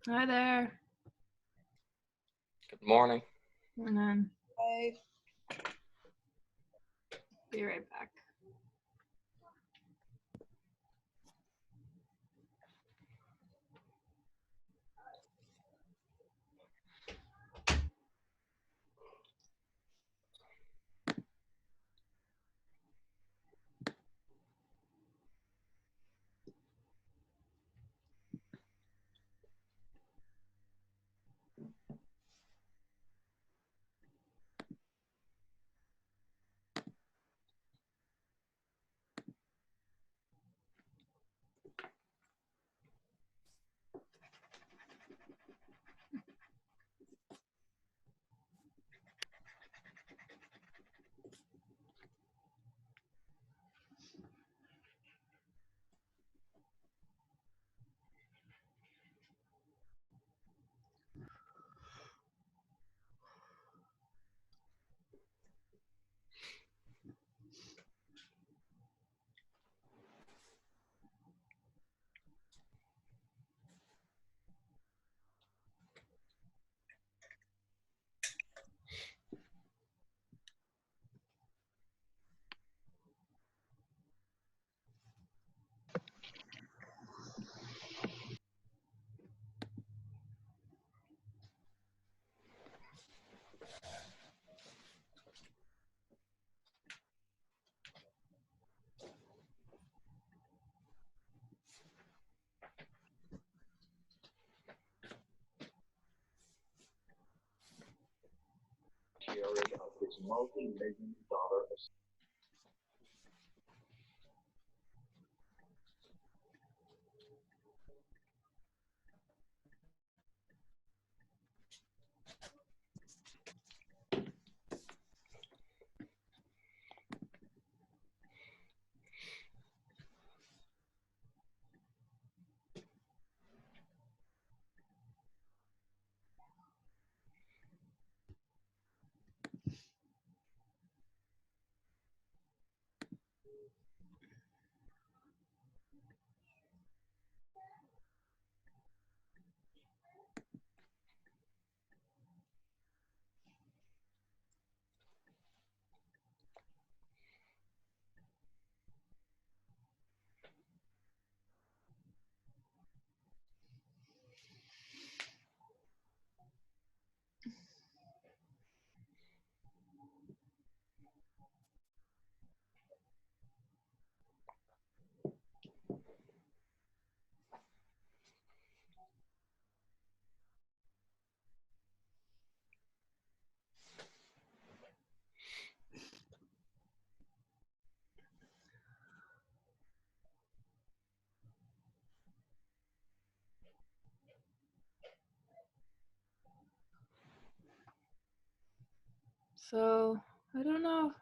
Hi there. Good morning. And then Bye. be right back. Theory of his multi-million-dollar. So I don't know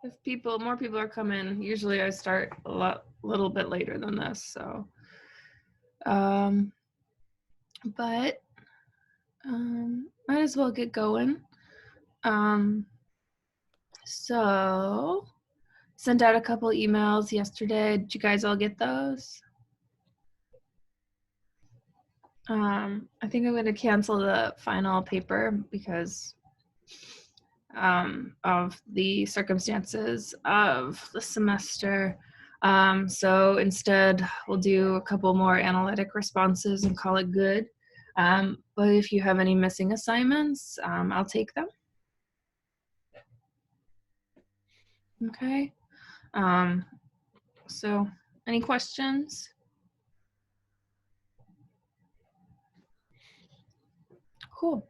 if more people are coming. Usually I start little bit later than this. So, um, but might as well get going. Um, so sent out a couple emails yesterday. Did you guys all get those? I think I'm going to cancel the final paper because of the circumstances of the semester. So instead, we'll do a couple more analytic responses and call it good. But if you have any missing assignments, I'll take them. Okay. So any questions? Cool.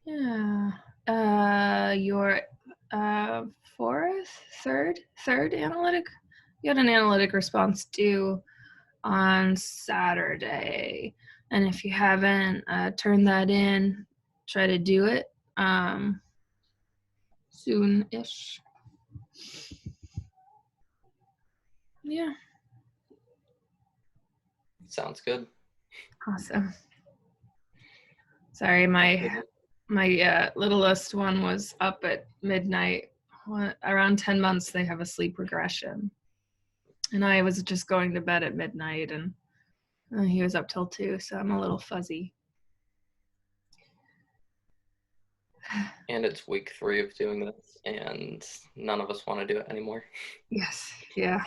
Yeah. Your third analytic. You had an analytic response due on Saturday, and if you haven't turned that in, try to do it soon-ish. Yeah. Sounds good. Awesome. Sorry, my littlest one was up at midnight. Around 10 months, they have a sleep regression. And I was just going to bed at midnight, and He was up till 2, so I'm a little fuzzy. And it's week 3 of doing this, and none of us want to do it anymore. Yes, yeah,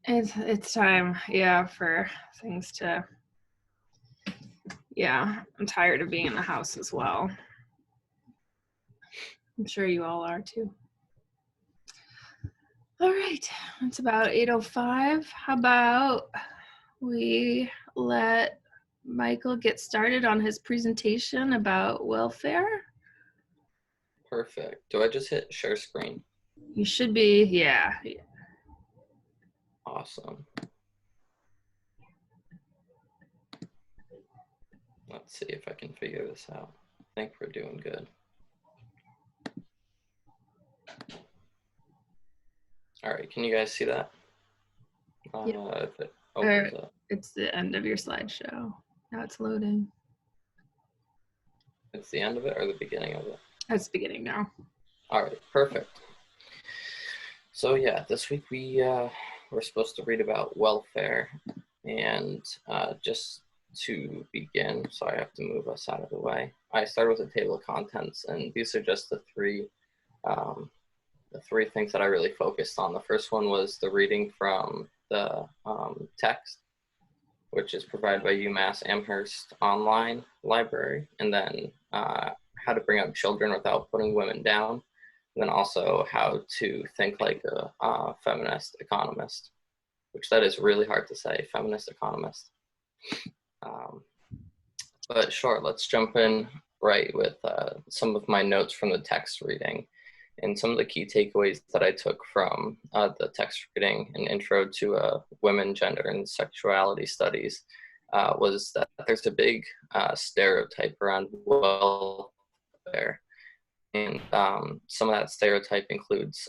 it's time, yeah, for things to, yeah, I'm tired of being in the house as well. I'm sure you all are too. All right, it's about 8:05. How about we let Michael get started on his presentation about welfare? Perfect. Do I just hit share screen? You should be, yeah. Awesome. Let's see if I can figure this out. I think we're doing good. All right, can you guys see that? If it opens up. It's the end of your slideshow. Now it's loading. It's the end of it or the beginning of it? It's beginning now. All right, perfect. So yeah, this week we're supposed to read about welfare, and just to begin, so I have to move us out of the way. I started with a table of contents, and these are just the three things that I really focused on. The first one was the reading from the text, which is provided by UMass Amherst Online Library, and then how to bring up children without putting women down, and then also how to think like a feminist economist, which that is really hard to say, feminist economist. But sure, let's jump in right with some of my notes from the text reading. And some of the key takeaways that I took from the text reading, An Intro to Women, Gender, and Sexuality Studies, was that there's a big stereotype around welfare. And some of that stereotype includes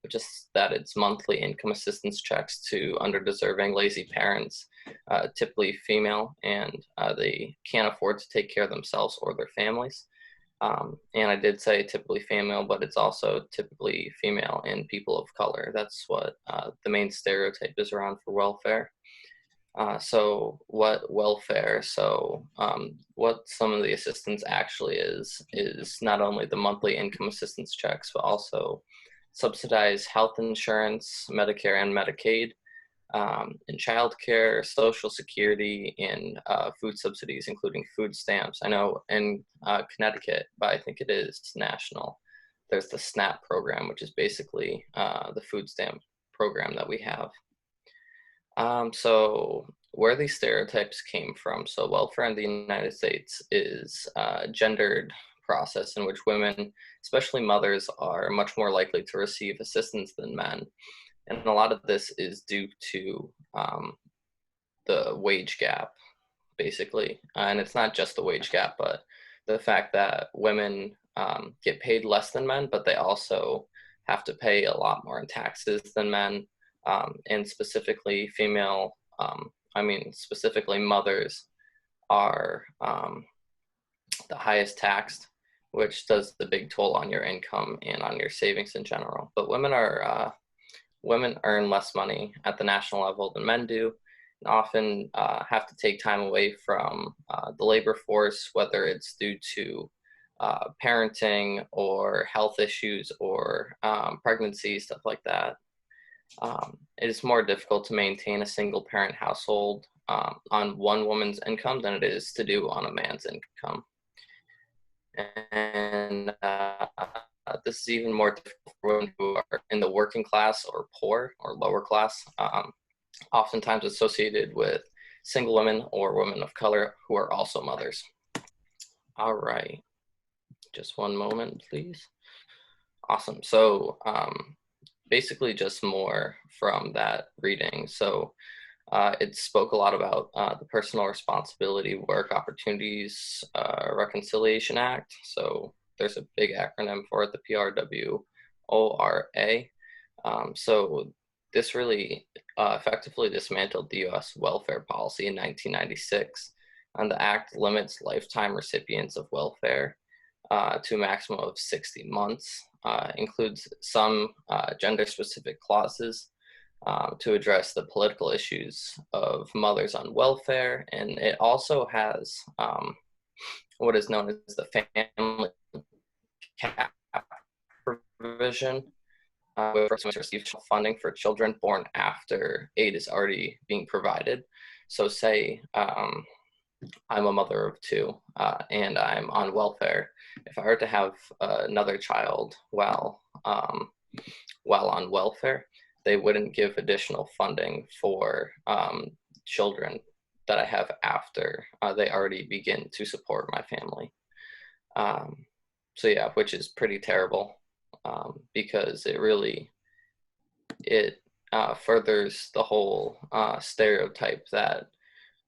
just that it's monthly income assistance checks to underdeserving, lazy parents, typically female, and they can't afford to take care of themselves or their families. And I did say typically female, but it's also typically female and people of color. That's what the main stereotype is around for welfare. So what welfare, what some of the assistance actually is not only the monthly income assistance checks, but also subsidized health insurance, Medicare and Medicaid, and childcare, Social Security, and food subsidies, including food stamps. I know in Connecticut, but I think it is national, there's the SNAP program, which is basically the food stamp program that we have. So where these stereotypes came from, so welfare in the United States is a gendered process in which women, especially mothers, are much more likely to receive assistance than men. And a lot of this is due to the wage gap, basically. And it's not just the wage gap, but the fact that women get paid less than men, but they also have to pay a lot more in taxes than men. And specifically specifically mothers are the highest taxed, which does the big toll on your income and on your savings in general. But women earn less money at the national level than men do, and often have to take time away from the labor force, whether it's due to parenting or health issues or pregnancy, stuff like that. It is more difficult to maintain a single parent household on one woman's income than it is to do on a man's income. And this is even more difficult for women who are in the working class or poor or lower class, oftentimes associated with single women or women of color who are also mothers. All right, just one moment, please. Awesome. So basically just more from that reading. So it spoke a lot about the Personal Responsibility Work Opportunities Reconciliation Act. So there's a big acronym for it, the PRWORA. So this really effectively dismantled the U.S. welfare policy in 1996, and the act limits lifetime recipients of welfare to a maximum of 60 months, includes some gender-specific clauses to address the political issues of mothers on welfare. And it also has what is known as the family cap provision, where persons receive funding for children born after aid is already being provided. So say I'm a mother of two and I'm on welfare. If I were to have another child while on welfare, they wouldn't give additional funding for children that I have after they already begin to support my family. So yeah, which is pretty terrible because it really, furthers the whole stereotype that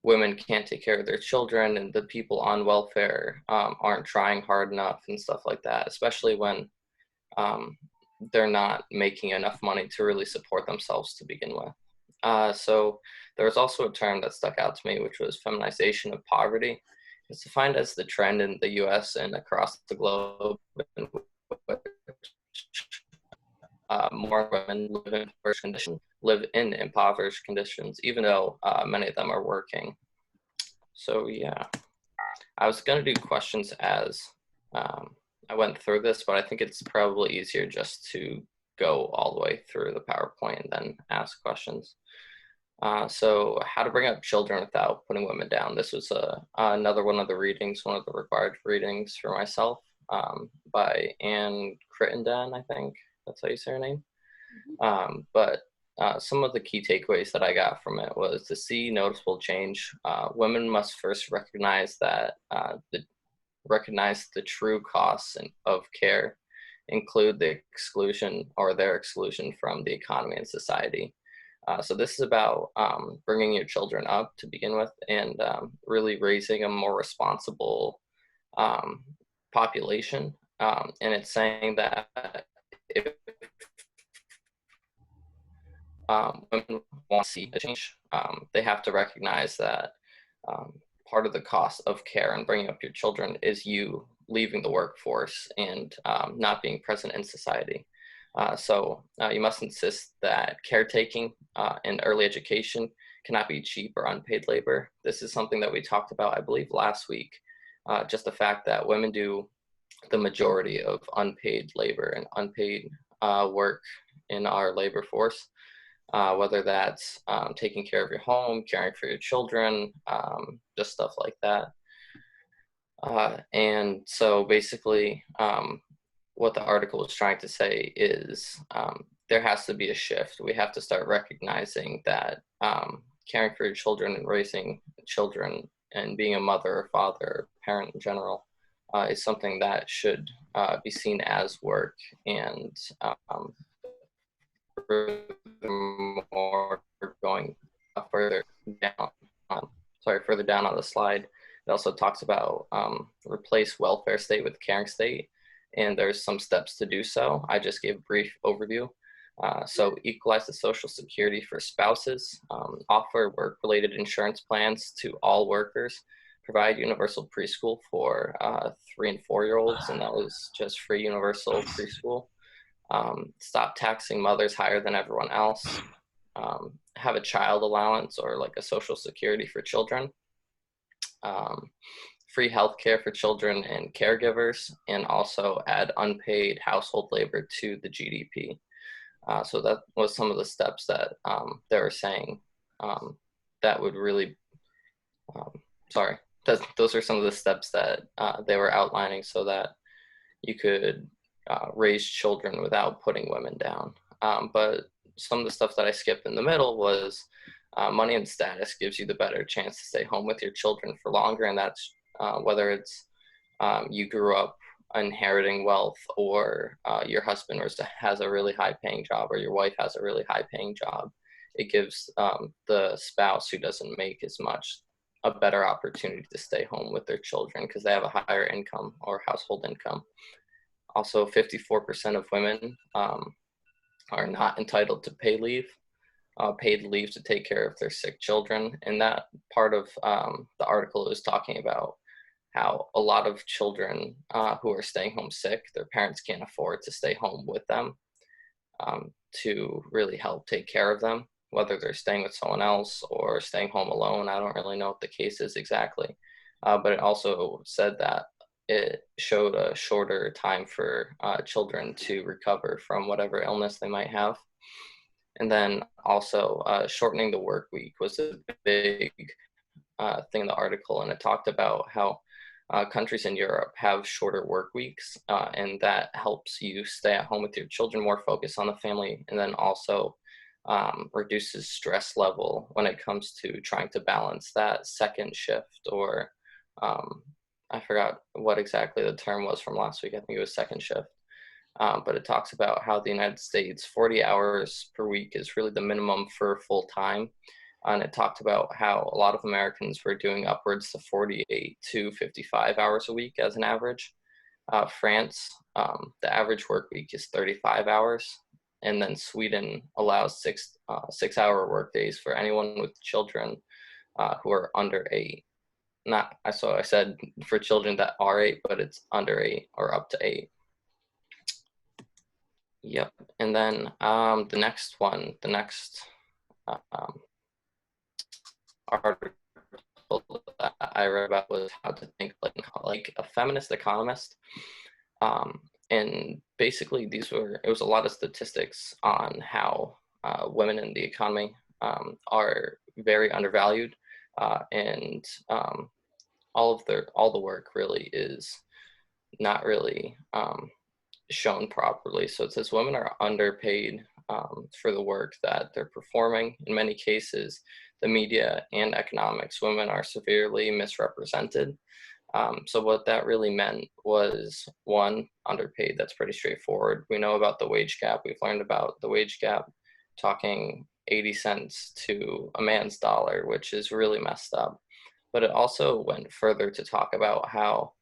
women can't take care of their children and the people on welfare aren't trying hard enough and stuff like that, especially when they're not making enough money to really support themselves to begin with. So there was also a term that stuck out to me, which was feminization of poverty. It's defined as the trend in the US and across the globe in which more women live in impoverished conditions, even though many of them are working. So yeah, I was gonna do questions as I went through this, but I think it's probably easier just to go all the way through the PowerPoint and then ask questions. So how to bring up children without putting women down. This was another one of the readings, one of the required readings for myself by Anne Crittenden, I think that's how you say her name. But some of the key takeaways that I got from it was to see noticeable change. Women must first recognize that the true costs of care include the exclusion or their exclusion from the economy and society. So this is about bringing your children up to begin with and really raising a more responsible population. And it's saying that if women want to see a change, they have to recognize that part of the cost of care and bringing up your children is you leaving the workforce and not being present in society. So you must insist that caretaking and early education cannot be cheap or unpaid labor. This is something that we talked about, I believe, last week. Just the fact that women do the majority of unpaid labor and unpaid work in our labor force, whether that's taking care of your home, caring for your children, just stuff like that. And so basically, what the article was trying to say is there has to be a shift. We have to start recognizing that caring for your children and raising children and being a mother or father or parent in general is something that should be seen as work. And furthermore, going further down on the slide, it also talks about replace welfare state with caring state. And there's some steps to do so. I just gave a brief overview. So equalize the Social Security for spouses, offer work-related insurance plans to all workers, provide universal preschool for 3 and 4-year-olds, and that was just free universal preschool. Stop taxing mothers higher than everyone else. Have a child allowance or like a Social Security for children. Free healthcare for children and caregivers, and also add unpaid household labor to the GDP. So that was some of the steps that they were saying that would really, those are some of the steps that they were outlining so that you could raise children without putting women down. But some of the stuff that I skipped in the middle was money and status gives you the better chance to stay home with your children for longer, and that's whether it's you grew up inheriting wealth or your husband has a really high paying job or your wife has a really high paying job. It gives the spouse who doesn't make as much a better opportunity to stay home with their children because they have a higher income or household income. Also, 54% of women are not entitled to paid leave to take care of their sick children. And that part of the article is talking about how a lot of children who are staying home sick, their parents can't afford to stay home with them. to really help take care of them, whether they're staying with someone else or staying home alone. I don't really know what the case is exactly. But it also said that it showed a shorter time for children to recover from whatever illness they might have. And then also shortening the work week was a big thing in the article, and it talked about how countries in Europe have shorter work weeks, and that helps you stay at home with your children, more focus on the family, and then also reduces stress level when it comes to trying to balance that second shift, or I forgot what exactly the term was from last week. I think it was second shift. But it talks about how the United States, 40 hours per week is really the minimum for full time. And it talked about how a lot of Americans were doing upwards to 48 to 55 hours a week as an average. France, the average work week is 35 hours. And then Sweden allows 6-hour work days for anyone with children who are under 8. So I said for children that are 8, but it's under 8 or up to 8. Yep. And then the next article that I read about was how to think like a feminist economist. And basically it was a lot of statistics on how women in the economy are very undervalued, and all the work really is not really shown properly. So it says women are underpaid for the work that they're performing. In many cases, the media and economics, women are severely misrepresented. So what that really meant was, one, underpaid. That's pretty straightforward. We know about the wage gap. We've learned about the wage gap, talking 80 cents to a man's dollar, which is really messed up. But it also went further to talk about how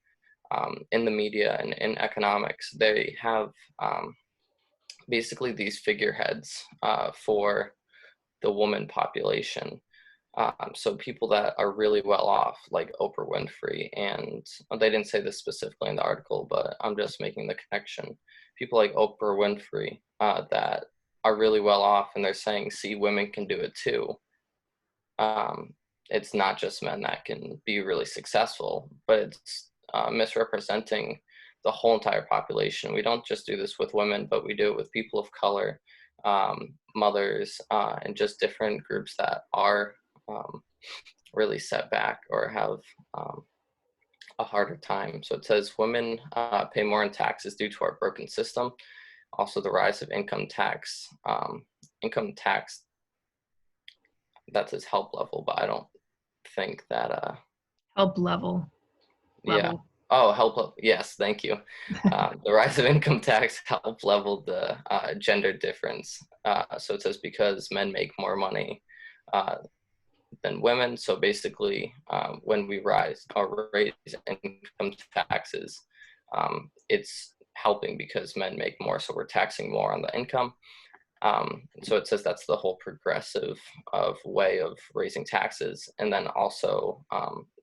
in the media and in economics, they have basically these figureheads for the woman population. So people that are really well off, like Oprah Winfrey, and they didn't say this specifically in the article, but I'm just making the connection. People like Oprah Winfrey that are really well off, and they're saying, see, women can do it too. It's not just men that can be really successful, but it's misrepresenting the whole entire population. We don't just do this with women, but we do it with people of color, mothers, and just different groups that are really set back or have a harder time. So it says women pay more in taxes due to our broken system. Also, the rise of income tax. Income tax, that says help level, but I don't think that. Help level. Yeah. Oh, help. Yes, thank you. The rise of income tax help level the gender difference. So it says because men make more money than women. So basically, when we raise income taxes, it's helping because men make more. So we're taxing more on the income. So it says that's the whole progressive way of raising taxes. And then also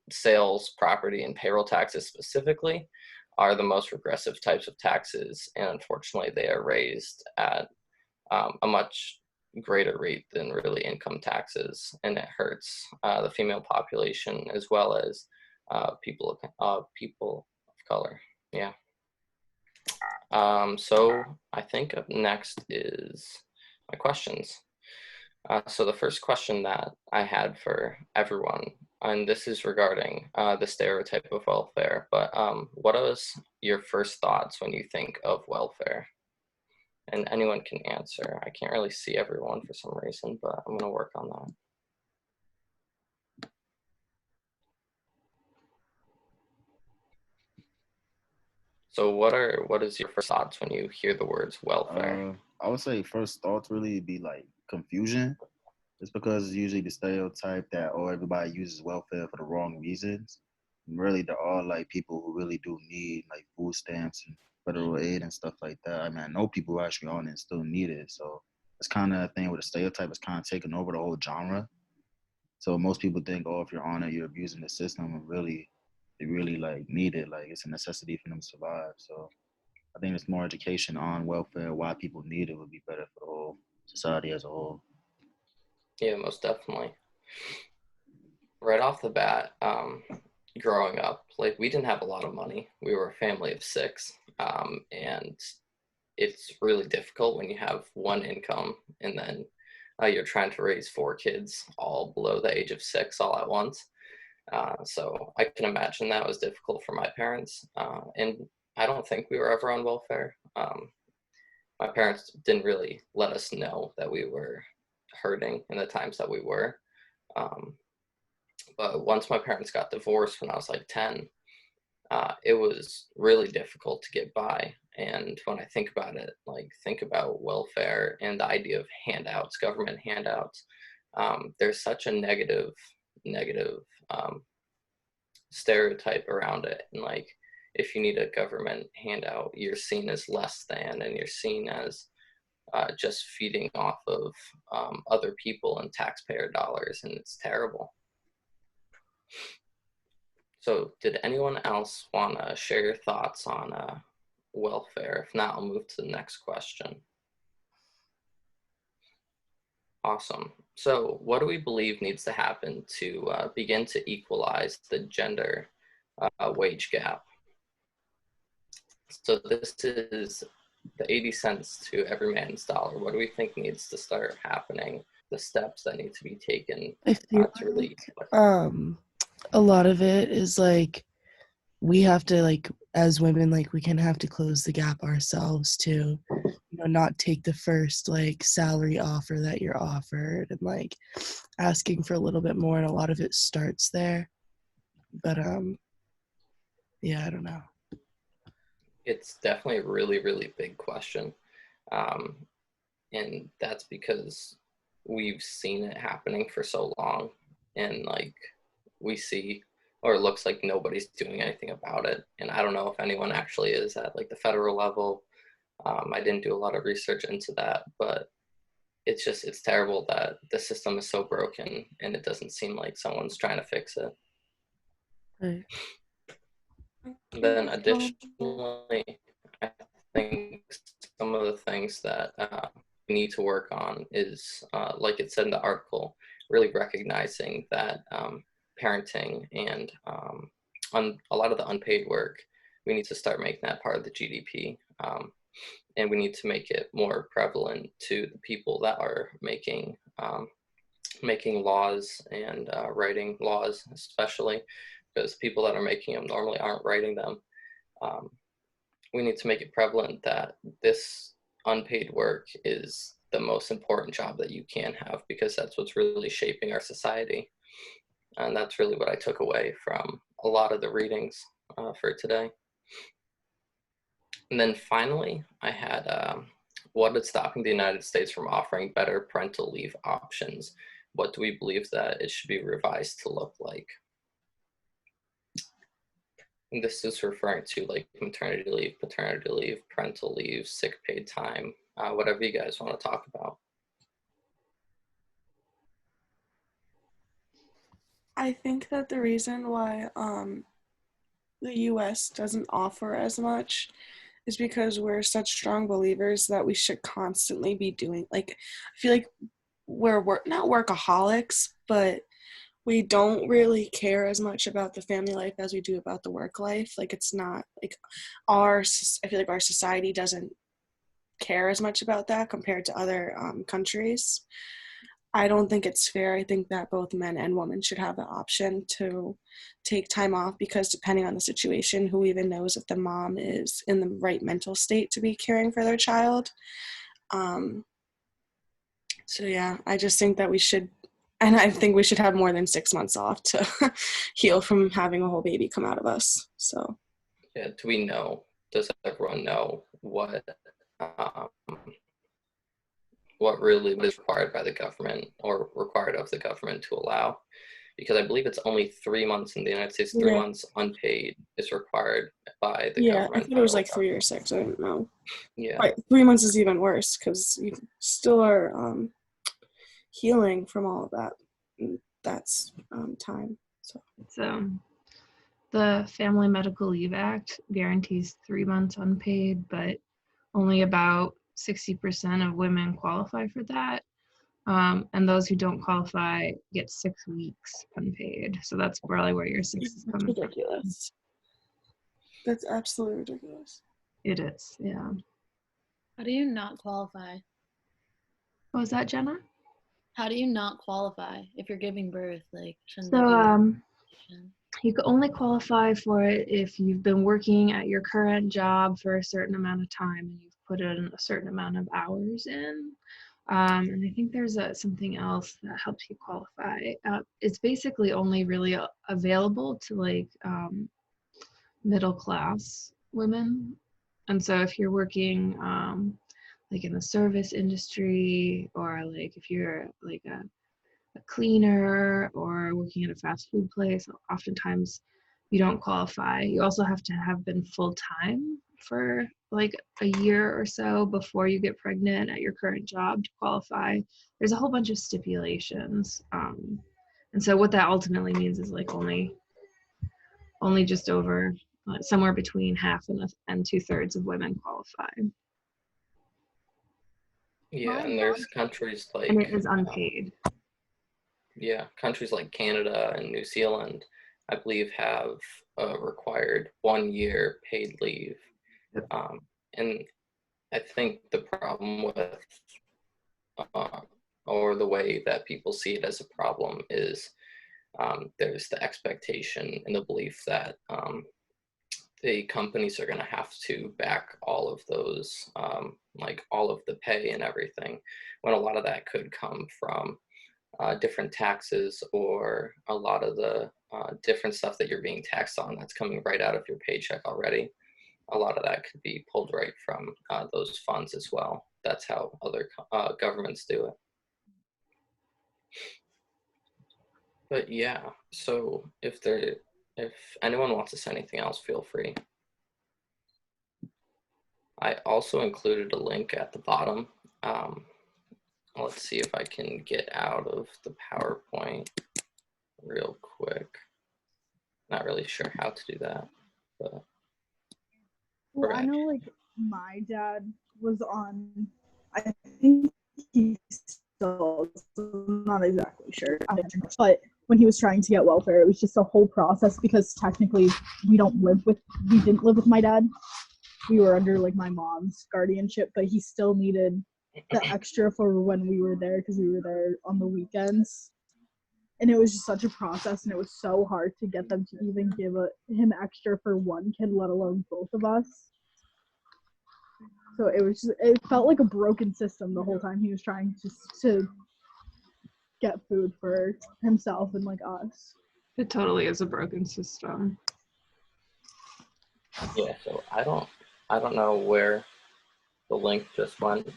sales, property, and payroll taxes specifically are the most regressive types of taxes. And unfortunately, they are raised at a much greater rate than really income taxes. And it hurts the female population as well as people of color. Yeah. So I think up next is my questions. So the first question that I had for everyone, and this is regarding the stereotype of welfare, but what was your first thoughts when you think of welfare? And anyone can answer. I can't really see everyone for some reason, but I'm going to work on that. So what is your first thoughts when you hear the words welfare? I would say first thoughts really be like confusion. It's because it's usually the stereotype that everybody uses welfare for the wrong reasons. And really, they're all like people who really do need like food stamps and federal aid and stuff like that. I mean, I know people who are actually on it and still need it. So it's kind of a thing where the stereotype is kind of taking over the whole genre. So most people think, oh, if you're on it, you're abusing the system. And really, they really like need it. Like it's a necessity for them to survive. So I think there's more education on welfare, why people need it would be better for the whole society as a whole. Yeah, most definitely. Right off the bat, growing up, like we didn't have a lot of money. We were a family of 6, and it's really difficult when you have one income and then you're trying to raise 4 kids all below the age of 6 all at once. So I can imagine that was difficult for my parents. And I don't think we were ever on welfare. My parents didn't really let us know that we were hurting in the times that we were. But once my parents got divorced when I was like 10, it was really difficult to get by. And when I think about it, like think about welfare and the idea of handouts, government handouts, there's such a negative stereotype around it. And like, if you need a government handout, you're seen as less than, and you're seen as just feeding off of other people and taxpayer dollars, and it's terrible. So did anyone else want to share your thoughts on welfare? If not, I'll move to the next question. Awesome. So what do we believe needs to happen to begin to equalize the gender wage gap? So this is the 80 cents to every man's dollar. What do we think needs to start happening? The steps that need to be taken to really... A lot of it is like we have to, like, as women, like we can have to close the gap ourselves to, you know, not take the first like salary offer that you're offered, and like asking for a little bit more, and a lot of it starts there. But yeah, I don't know. It's definitely a really, really big question. And that's because we've seen it happening for so long, and like we see, or it looks like nobody's doing anything about it. And I don't know if anyone actually is at like the federal level. I didn't do a lot of research into that, but it's terrible that the system is so broken and it doesn't seem like someone's trying to fix it. Right. Then additionally, I think some of the things that we need to work on is, like it said in the article, really recognizing that parenting and on a lot of the unpaid work, we need to start making that part of the GDP. And we need to make it more prevalent to the people that are making laws and writing laws, especially because people that are making them normally aren't writing them. We need to make it prevalent that this unpaid work is the most important job that you can have, because that's what's really shaping our society. And that's really what I took away from a lot of the readings for today. And then finally, I had what is stopping the United States from offering better parental leave options? What do we believe that it should be revised to look like? And this is referring to like maternity leave, paternity leave, parental leave, sick paid time, whatever you guys want to talk about. I think that the reason why the U.S. doesn't offer as much is because we're such strong believers that we should constantly be doing, like, I feel like we're not workaholics, but we don't really care as much about the family life as we do about the work life. Like, it's not like I feel like our society doesn't care as much about that compared to other countries. I don't think it's fair. I think that both men and women should have the option to take time off, because depending on the situation, who even knows if the mom is in the right mental state to be caring for their child. So yeah, I just think that we should, and I think we should have more than 6 months off to heal from having a whole baby come out of us. So yeah, does everyone know what really is required by the government or required of the government to allow? Because I believe it's only 3 months in the United States. 3 months unpaid is required by the government. Yeah, I thought it was like 3 or 6. I don't know. Yeah. But 3 months is even worse because you still are healing from all of that. That's time. So The Family Medical Leave Act guarantees 3 months unpaid, but only about 60% of women qualify for that. And those who don't qualify get 6 weeks unpaid. So that's probably where your 6 is coming from. Ridiculous. That's absolutely ridiculous. It is, yeah. How do you not qualify? What was that, Jenna? How do you not qualify if you're giving birth? Like, shouldn't So that be you can only qualify for it if you've been working at your current job for a certain amount of time and you've put in a certain amount of hours in. And I think there's something else that helps you qualify. It's basically only really available to like middle class women. And so if you're working like in the service industry, or like if you're like a cleaner or working at a fast food place, oftentimes you don't qualify. You also have to have been full-time for like a year or so before you get pregnant at your current job to qualify. There's a whole bunch of stipulations. And so what that ultimately means is like only just over somewhere between half and 2/3 of women qualify. Yeah, and there's countries like And it is unpaid. yeah, countries like Canada and New Zealand, I believe, have a required 1 year paid leave. And I think the problem with, or the way that people see it as a problem is there's the expectation and the belief that the companies are going to have to back all of those, like all of the pay and everything, when a lot of that could come from different taxes, or a lot of the different stuff that you're being taxed on that's coming right out of your paycheck already. A lot of that could be pulled right from those funds as well. That's how other governments do it. But yeah, so if anyone wants to say anything else, feel free. I also included a link at the bottom. Let's see if I can get out of the PowerPoint real quick. Not really sure how to do that, but. Well, I know like my dad was on, I think he still, I'm not exactly sure, but when he was trying to get welfare, it was just a whole process because technically we didn't live with my dad. We were under like my mom's guardianship, but he still needed the extra for when we were there because we were there on the weekends. And it was just such a process, and it was so hard to get them to even give him extra for one kid, let alone both of us. So it felt like a broken system the whole time he was trying to get food for himself and like us. It totally is a broken system. Yeah, so I don't know where the link just went.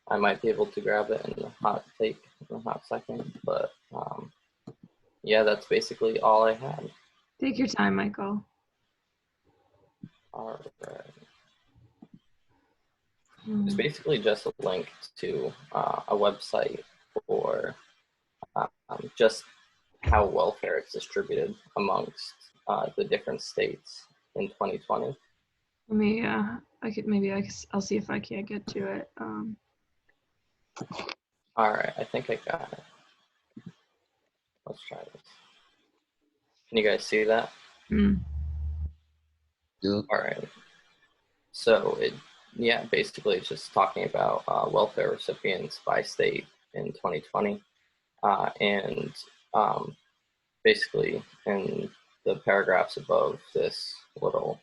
I might be able to grab it in a hot second, but yeah, that's basically all I had. Take your time, Michael. All right. It's basically just a link to a website for just how welfare is distributed amongst the different states in 2020. Let me, I'll see if I can't get to it. All right, I think I got it. Let's try this. Can you guys see that? Yeah. All right. So basically it's just talking about welfare recipients by state in 2020. And basically in the paragraphs above this little,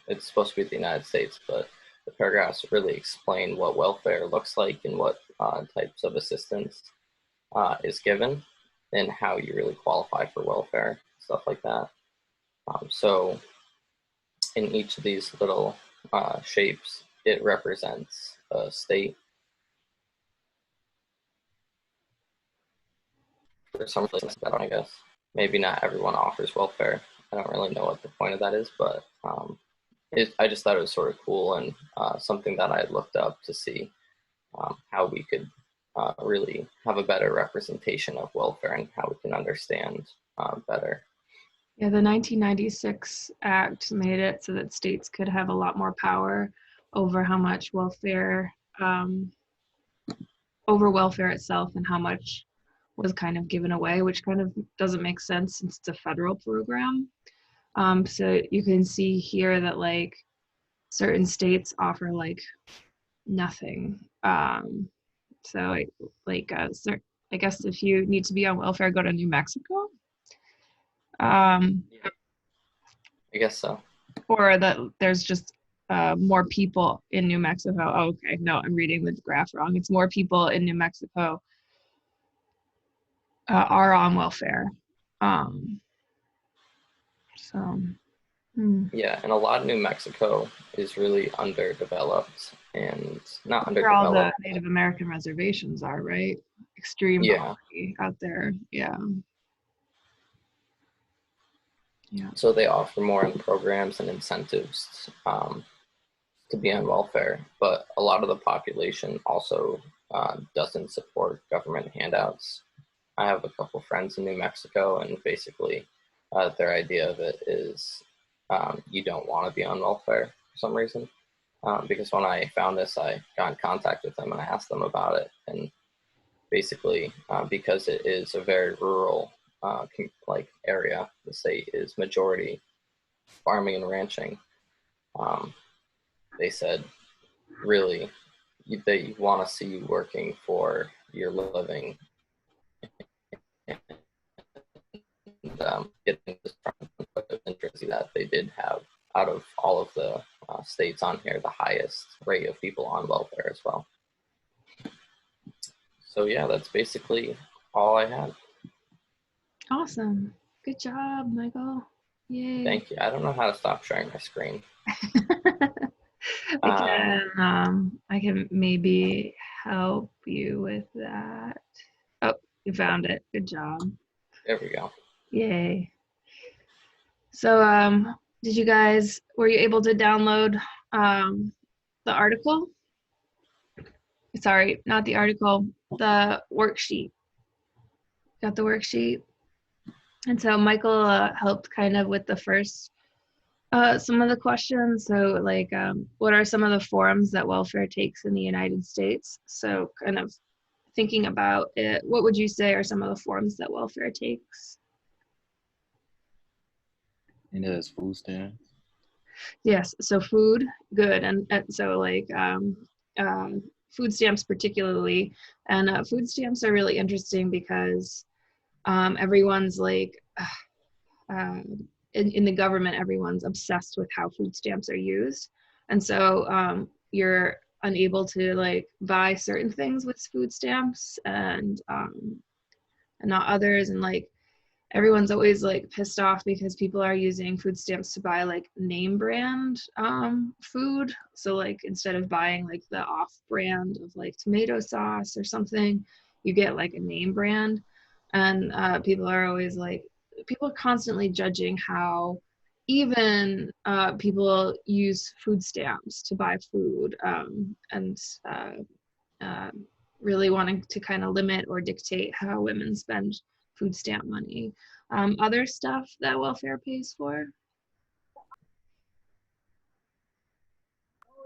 it's supposed to be the United States, but the paragraphs really explain what welfare looks like and what types of assistance is given and how you really qualify for welfare, stuff like that. So in each of these little shapes, it represents a state. For some places, I guess. Maybe not everyone offers welfare. I don't really know what the point of that is, but I just thought it was sort of cool and something that I had looked up to see how we could really have a better representation of welfare and how we can understand better. Yeah, the 1996 Act made it so that states could have a lot more power over how much welfare, over welfare itself and how much was kind of given away, which kind of doesn't make sense since it's a federal program. So you can see here that like certain states offer like nothing. So I guess if you need to be on welfare, go to New Mexico. I guess so. Or that there's just more people in New Mexico. Oh, okay, no, I'm reading the graph wrong. It's more people in New Mexico are on welfare. Yeah, and a lot of New Mexico is really underdeveloped and not Where all the underdeveloped. Native American reservations are, right? Extreme poverty out there. Yeah. Yeah. So they offer more in programs and incentives to be on welfare, but a lot of the population also doesn't support government handouts. I have a couple friends in New Mexico, and basically their idea of it is you don't want to be on welfare for some reason. Because when I found this, I got in contact with them and I asked them about it. And basically, because it is a very rural area, the state is majority farming and ranching. They said, really, they want to see you working for your living and getting this interest that they did have out of all of the states on here, the highest rate of people on welfare as well. So yeah, that's basically all I had. Awesome. Good job, Michael. Yay. Thank you. I don't know how to stop sharing my screen. I can maybe help you with that. Oh, you found it. Good job. There we go. Yay. So were you able to download the article? Sorry, not the article, the worksheet. Got the worksheet? And so Michael helped kind of with the first, some of the questions. So like, what are some of the forms that welfare takes in the United States? So kind of thinking about it, what would you say are some of the forms that welfare takes? And there's food stamps. Yes, so food, good, and so like food stamps particularly, and food stamps are really interesting because everyone's like, in the government, everyone's obsessed with how food stamps are used, and so you're unable to like buy certain things with food stamps and not others, and like everyone's always like pissed off because people are using food stamps to buy like name brand food. So like instead of buying like the off brand of like tomato sauce or something, you get like a name brand. And people are constantly judging how even people use food stamps to buy food, and really wanting to kind of limit or dictate how women spend food stamp money. Other stuff that welfare pays for?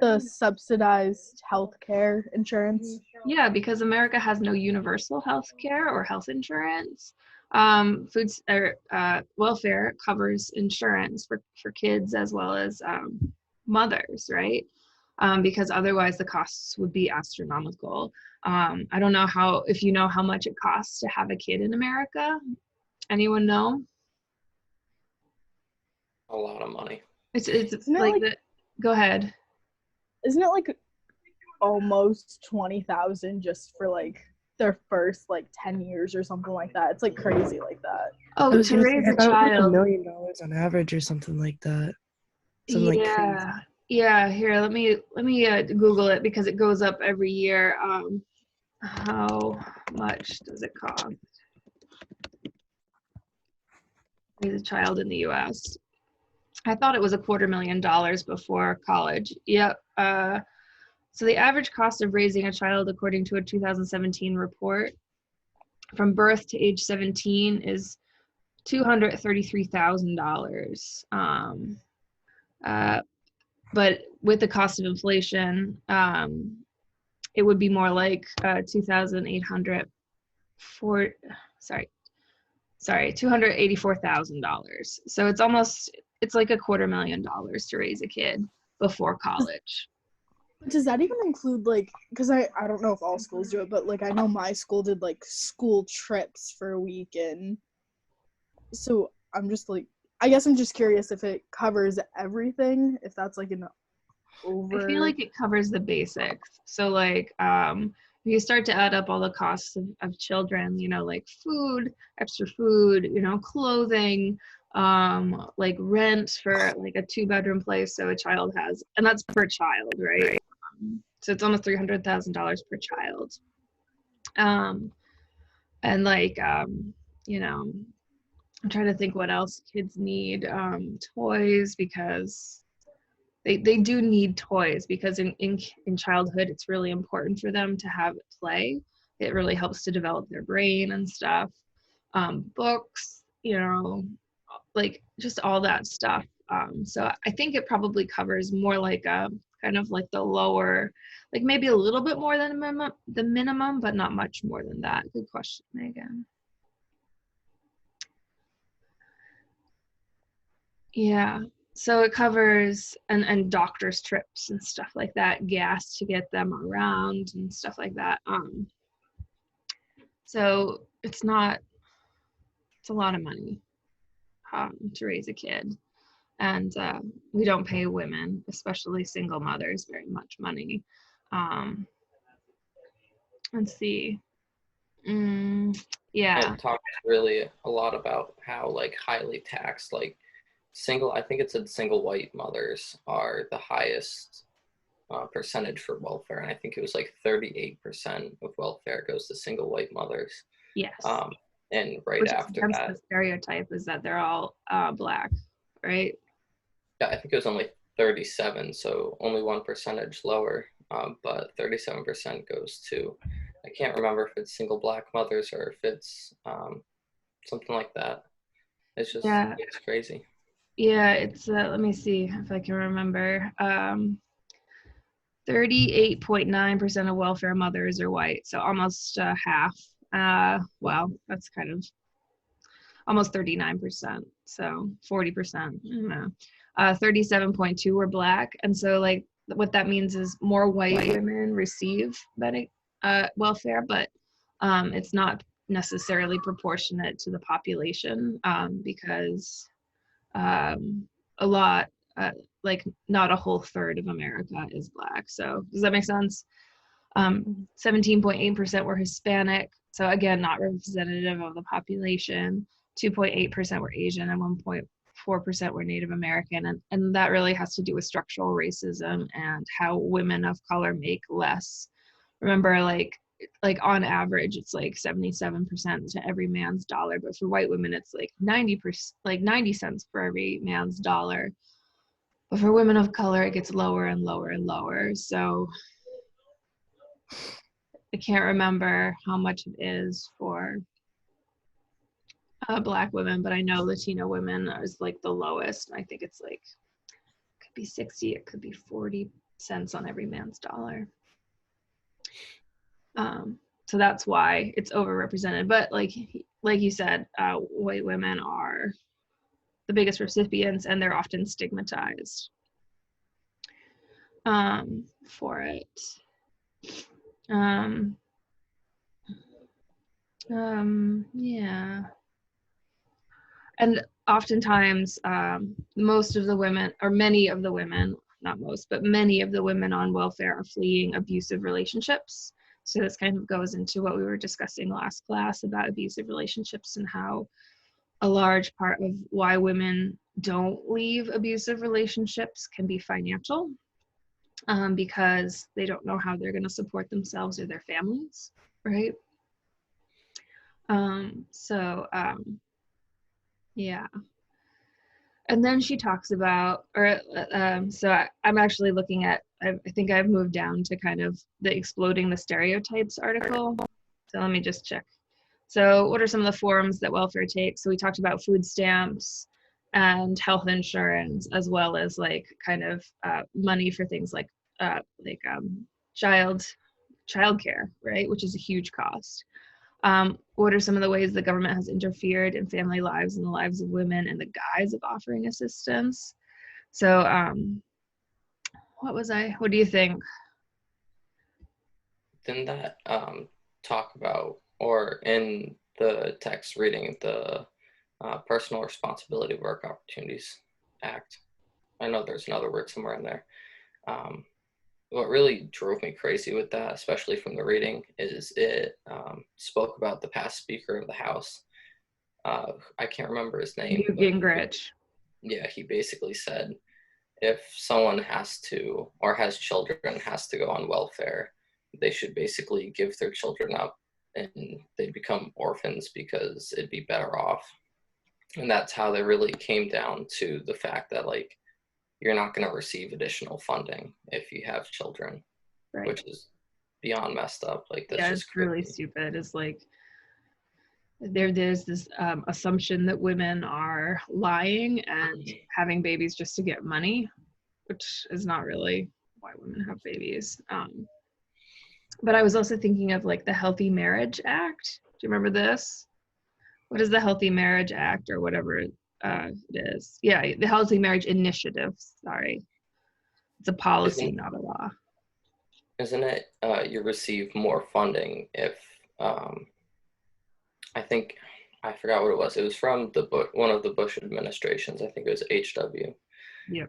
The subsidized healthcare insurance. Yeah, because America has no universal health care or health insurance. Welfare covers insurance for kids as well as mothers, right? Because otherwise the costs would be astronomical. I don't know if you know how much it costs to have a kid in America. Anyone know? A lot of money. It's like go ahead. Isn't it like almost 20,000 just for like their first like 10 years or something like that? It's like crazy like that. Oh, to raise a child, $1 million on average or something like that. Something like crazy. Yeah. Here, let me Google it because it goes up every year. How much does it cost to raise a child in the U.S.? I thought it was $250,000 before college. Yep. So the average cost of raising a child, according to a 2017 report, from birth to age 17 is $233,000. But with the cost of inflation, it would be more like $284,000. So it's like $250,000 to raise a kid before college. Does that even include, like, because I don't know if all schools do it, but, like, I know my school did, like, school trips for a week, and so I'm just, like, I guess I'm just curious if it covers everything, if that's, like, an over... I feel like it covers the basics. So, like, if you start to add up all the costs of children, you know, like food, extra food, you know, clothing, like rent for, like, a 2-bedroom place so a child has, and that's per child, right? So it's almost $300,000 per child. And like, you know, I'm trying to think what else kids need. Toys, because they do need toys, because in childhood it's really important for them to have play. It really helps to develop their brain and stuff. Books, you know, like just all that stuff. So I think it probably covers more like a kind of like the lower, like maybe a little bit more than the minimum, but not much more than that. Good question, Megan. Yeah, so it covers and doctor's trips and stuff like that, gas to get them around and stuff like that. So it's a lot of money to raise a kid. And we don't pay women, especially single mothers, very much money. Let's see. Yeah. It talks really a lot about how like highly taxed, like I think it said single white mothers are the highest percentage for welfare. And I think it was like 38% of welfare goes to single white mothers. Yes. And right Which after that, the stereotype is that they're all Black, right? Yeah, I think it was only 37, so only 1% lower, but 37% goes to, I can't remember if it's single Black mothers or if it's something like that. It's just, It's crazy. Yeah, it's, let me see if I can remember. 38.9% of welfare mothers are white, so almost half. Well, that's kind of almost 39%, so 40%, you know. 37.2 were Black, and so like what that means is more white women receive welfare, but it's not necessarily proportionate to the population, because a lot, like not a whole third of America is Black. So does that make sense? 17.8% were Hispanic, so again, not representative of the population. 2.8% were Asian, and 1.4% were Native American, and that really has to do with structural racism and how women of color make less. Remember, like on average, it's like 77% to every man's dollar, but for white women, it's like 90%, like 90 cents for every man's dollar. But for women of color, it gets lower and lower and lower. So I can't remember how much it is for Black women, but I know Latino women is like the lowest. I think it's like, it could be 60, it could be 40 cents on every man's dollar. So that's why it's overrepresented. But like you said, white women are the biggest recipients, and they're often stigmatized for it. Yeah. And oftentimes, most of the women, or many of the women, not most, but many of the women on welfare are fleeing abusive relationships. So this kind of goes into what we were discussing last class about abusive relationships and how a large part of why women don't leave abusive relationships can be financial, because they don't know how they're going to support themselves or their families, right? Yeah. And then she talks about, I'm actually looking at, I think I've moved down to kind of the Exploding the Stereotypes article. So let me just check So what are some of the forms that welfare takes? So we talked about food stamps and health insurance, as well as like kind of money for things like childcare, right? Which is a huge cost. What are some of the ways the government has interfered in family lives and the lives of women in the guise of offering assistance? So what do you think? Didn't that talk about, or in the text reading, the Personal Responsibility Work Opportunities Act? I know there's another word somewhere in there. What really drove me crazy with that, especially from the reading, is it spoke about the past Speaker of the House. I can't remember his name. Newt Gingrich. Yeah, he basically said if someone has to, or has children, has to go on welfare, they should basically give their children up and they'd become orphans because it'd be better off. And that's how they really came down to the fact that, like, you're not going to receive additional funding if you have children, Right. which is beyond messed up. Like, that's just it's really stupid. It's like there's this assumption that women are lying and having babies just to get money, which is not really why women have babies. But I was also thinking of like the Healthy Marriage Act. Do you remember this? What is the Healthy Marriage Act or whatever it is? Yeah, the Healthy Marriage Initiative. Sorry. It's a policy, not a law. Isn't it you receive more funding if, I think, I forgot what it was. It was from one of the Bush administrations. I think it was HW. Yeah.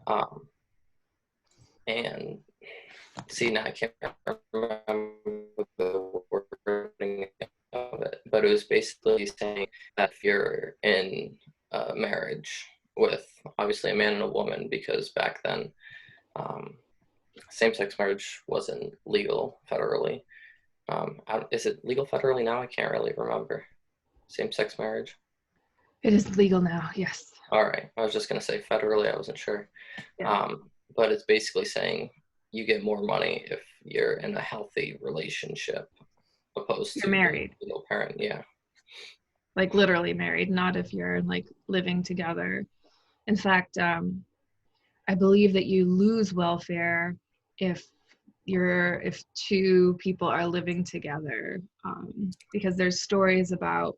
And see, now I can't remember the wording of it, but it was basically saying that if you're in a marriage with obviously a man and a woman, because back then same-sex marriage wasn't legal federally. Is it legal federally now? I can't really remember. Same-sex marriage? It is legal now, yes. All right. I was just going to say federally. I wasn't sure. Yeah. But it's basically saying you get more money if you're in a healthy relationship opposed to married. a legal parent. Yeah. Like literally married, not if you're like living together. In fact, I believe that you lose welfare if two people are living together, because there's stories about,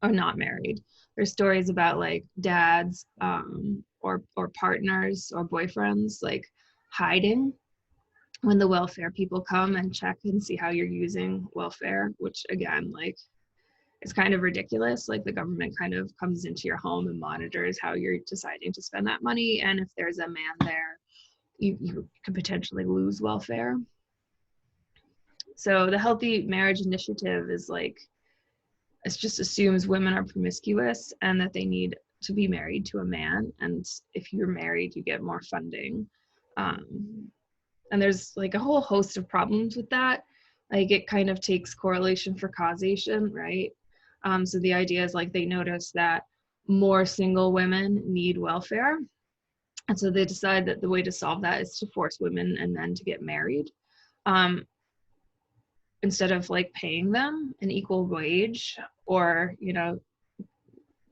or not married, there's stories about like dads or partners or boyfriends like hiding when the welfare people come and check and see how you're using welfare, which again, like, it's kind of ridiculous. Like the government kind of comes into your home and monitors how you're deciding to spend that money, and if there's a man there, you could potentially lose welfare. So the Healthy Marriage Initiative is like, it just assumes women are promiscuous and that they need to be married to a man, and if you're married you get more funding. And there's like a whole host of problems with that. Like it kind of takes correlation for causation, right? So the idea is like they notice that more single women need welfare, and so they decide that the way to solve that is to force women and men to get married, instead of like paying them an equal wage or, you know,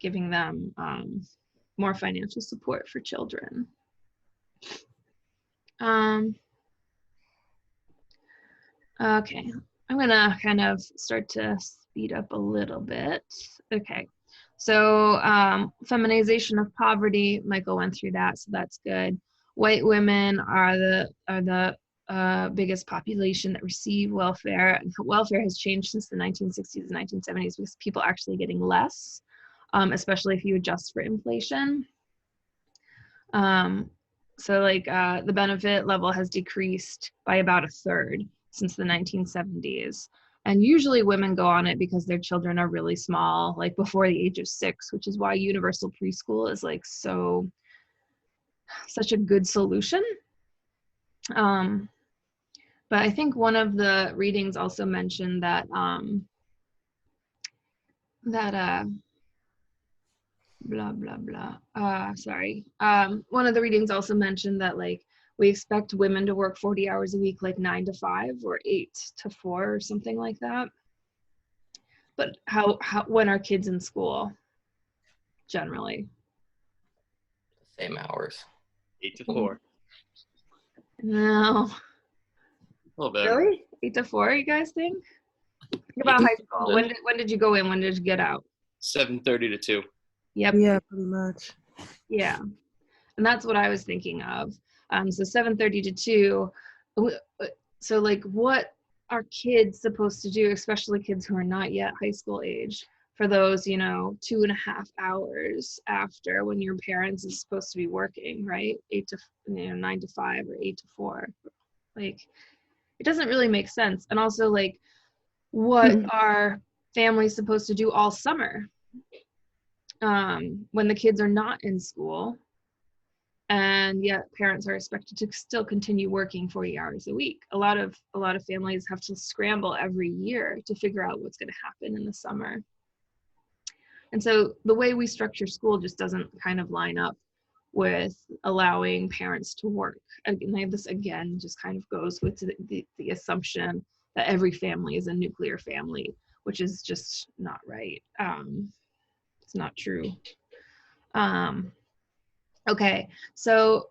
giving them more financial support for children. Okay, I'm gonna kind of start to speed up a little bit. Okay, so feminization of poverty, Michael went through that, so that's good. White women are the biggest population that receive welfare. Welfare has changed since the 1960s and 1970s because people are actually getting less, especially if you adjust for inflation. So like the benefit level has decreased by about 1/3 since the 1970s. And usually women go on it because their children are really small, like before the age of 6, which is why universal preschool is like such a good solution. But I think one of the readings also mentioned that blah blah blah. Sorry. One of the readings also mentioned that like we expect women to work 40 hours a week, like 9 to 5 or 8 to 4 or something like that. But how when are kids in school generally? Same hours. 8 to 4. No. A little better. Really? 8 to 4, you guys think? Think about high school. When did you go in? When did you get out? 7:30 to 2. Yep. Yeah, pretty much. Yeah. And that's what I was thinking of. So 7:30 to 2. So like what are kids supposed to do, especially kids who are not yet high school age, for those, 2.5 hours after when your parents is supposed to be working, right? 9 to 5 or 8 to 4. Like, it doesn't really make sense. And also, like, what are families supposed to do all summer when the kids are not in school, and yet parents are expected to still continue working 40 hours a week? A lot of families have to scramble every year to figure out what's going to happen in the summer. And so the way we structure school just doesn't kind of line up with allowing parents to work. And this again just kind of goes with the assumption that every family is a nuclear family, which is just not right. It's not true. Okay, so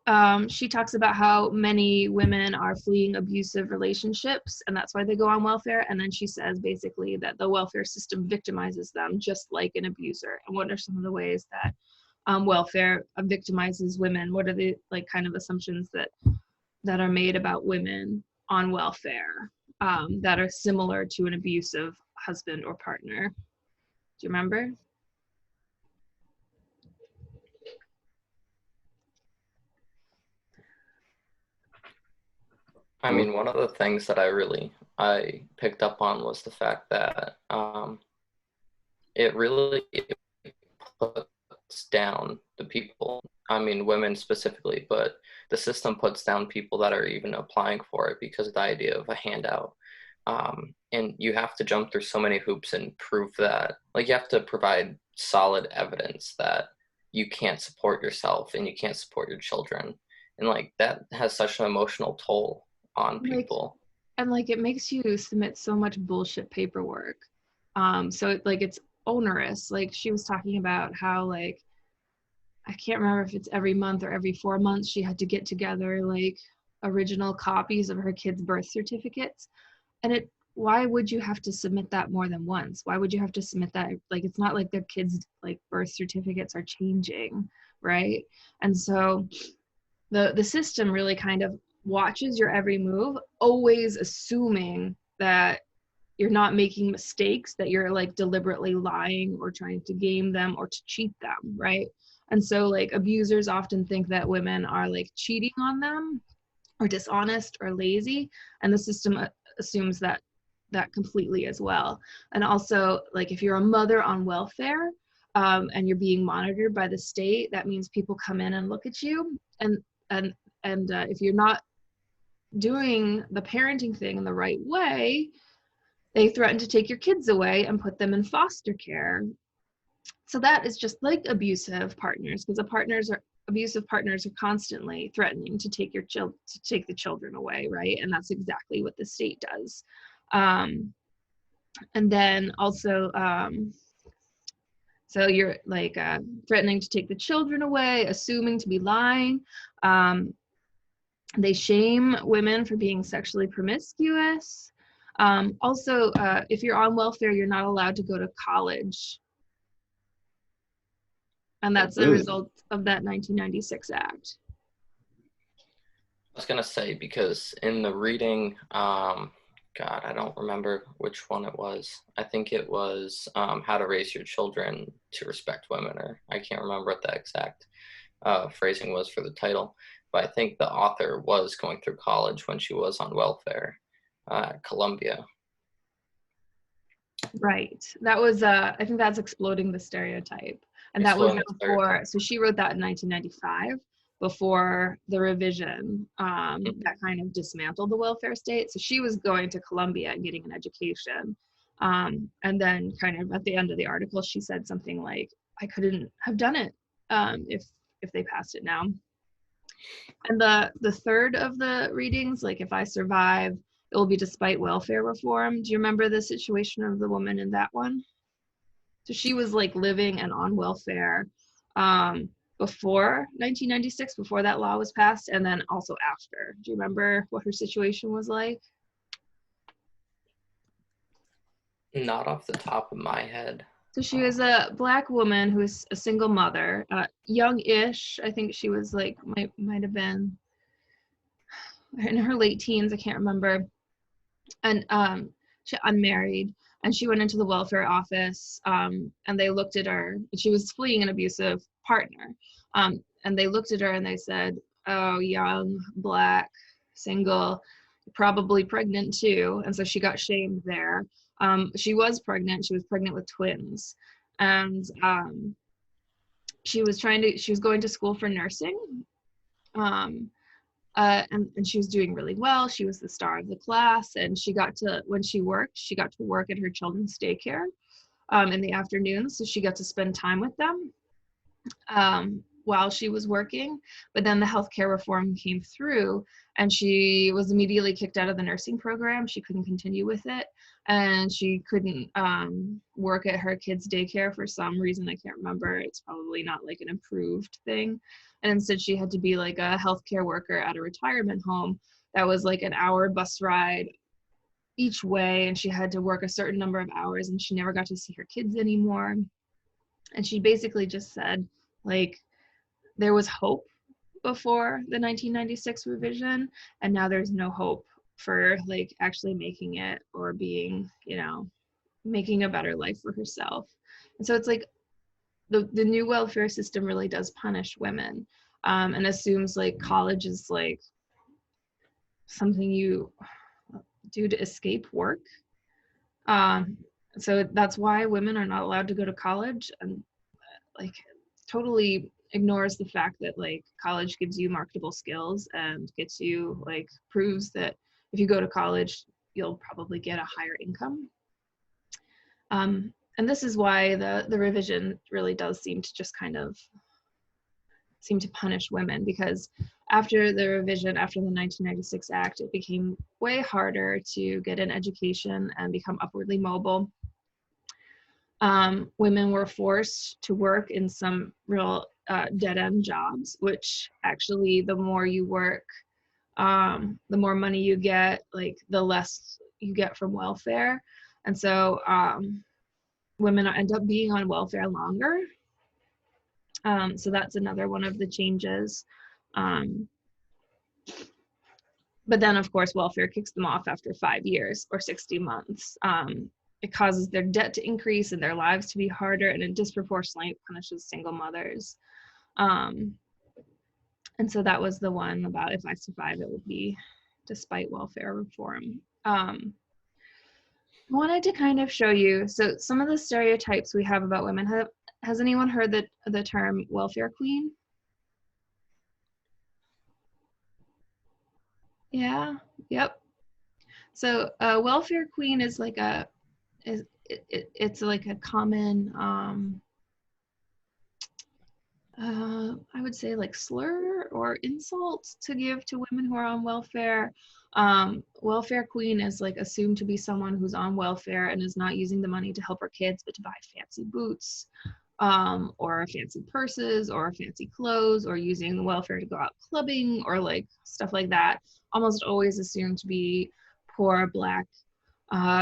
she talks about how many women are fleeing abusive relationships, and that's why they go on welfare. And then she says basically that the welfare system victimizes them just like an abuser. And what are some of the ways that welfare victimizes women? What are the kind of assumptions that are made about women on welfare that are similar to an abusive husband or partner? Do you remember? I mean, one of the things that I picked up on was the fact that it really puts down the people. I mean, women specifically, but the system puts down people that are even applying for it because of the idea of a handout. And you have to jump through so many hoops and prove that, you have to provide solid evidence that you can't support yourself and you can't support your children. And that has such an emotional toll on people. And it makes you submit so much bullshit paperwork. So it's onerous. She was talking about how I can't remember if it's every month or every 4 months she had to get together original copies of her kids' birth certificates. And why would you have to submit that more than once? Why would you have to submit that? It's not like their kids' birth certificates are changing, right? And so the system really kind of watches your every move, always assuming that you're not making mistakes, that you're deliberately lying or trying to game them or to cheat them, right? And so abusers often think that women are cheating on them or dishonest or lazy, and the system assumes that completely as well. And also if you're a mother on welfare and you're being monitored by the state, that means people come in and look at you, and if you're not doing the parenting thing in the right way, they threaten to take your kids away and put them in foster care. So that is just like abusive partners, because abusive partners are constantly threatening to take the children away, right? And that's exactly what the state does. And then also, so you're threatening to take the children away, assuming to be lying. They shame women for being sexually promiscuous. Also, if you're on welfare, you're not allowed to go to college. And that's a result of that 1996 act. I was going to say, because in the reading, God, I don't remember which one it was. I think it was How to Raise Your Children to Respect Women, or I can't remember what the exact phrasing was for the title. But I think the author was going through college when she was on welfare at Columbia. Right. That was, I think that's Exploding the Stereotype. And that was before, so she wrote that in 1995, before the revision that kind of dismantled the welfare state. So she was going to Columbia and getting an education. And then kind of at the end of the article, she said something like, I couldn't have done it if they passed it now. And the third of the readings, If I Survive, it will be despite welfare reform. Do you remember the situation of the woman in that one? So she was like living and on welfare before 1996, before that law was passed, and then also after. Do you remember what her situation was like? Not off the top of my head. So she was a Black woman who was a single mother, young-ish. I think she was like, might have been in her late teens, I can't remember. And she unmarried, and she went into the welfare office, and they looked at her. She was fleeing an abusive partner, and they looked at her and they said, "Oh, young, Black, single, probably pregnant too." And so she got shamed there. She was pregnant. She was pregnant with twins, and she was going to school for nursing. And she was doing really well. She was the star of the class, and when she got to work at her children's daycare in the afternoons, so she got to spend time with them while she was working. But then the healthcare reform came through, and she was immediately kicked out of the nursing program. She couldn't continue with it, and she couldn't work at her kids' daycare for some reason. I can't remember. It's probably not like an improved thing. And instead she had to be like a healthcare worker at a retirement home that was like an hour bus ride each way, and she had to work a certain number of hours, and she never got to see her kids anymore. And she basically just said, like, there was hope before the 1996 revision, and now there's no hope for like actually making it or being, making a better life for herself. And so it's like the new welfare system really does punish women, and assumes like college is like something you do to escape work. So that's why women are not allowed to go to college, and like totally ignores the fact that like college gives you marketable skills and gets you like proves that if you go to college you'll probably get a higher income. And this is why the revision really does seem to punish women, because after the revision, after the 1996 Act, it became way harder to get an education and become upwardly mobile. Women were forced to work in some real dead-end jobs, which actually the more you work, the more money you get, like the less you get from welfare. And so women end up being on welfare longer. So that's another one of the changes. But then, of course, welfare kicks them off after 5 years or 60 months. It causes their debt to increase and their lives to be harder, and it disproportionately punishes single mothers. And so that was the one about if I survive, it would be despite welfare reform. I wanted to kind of show you, so some of the stereotypes we have about women. Has anyone heard the term welfare queen? Yeah, yep. So welfare queen is like it's like a common, I would say like slur or insult to give to women who are on welfare. Welfare queen is like assumed to be someone who's on welfare and is not using the money to help her kids, but to buy fancy boots, or fancy purses or fancy clothes, or using the welfare to go out clubbing or like stuff like that. Almost always assumed to be poor Black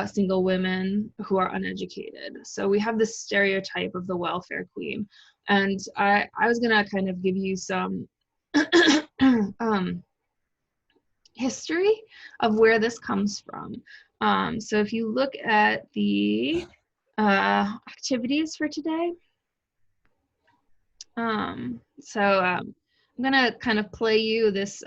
single women who are uneducated. So we have this stereotype of the welfare queen. And I was gonna kind of give you some history of where this comes from. So if you look at the activities for today, I'm gonna kind of play you this,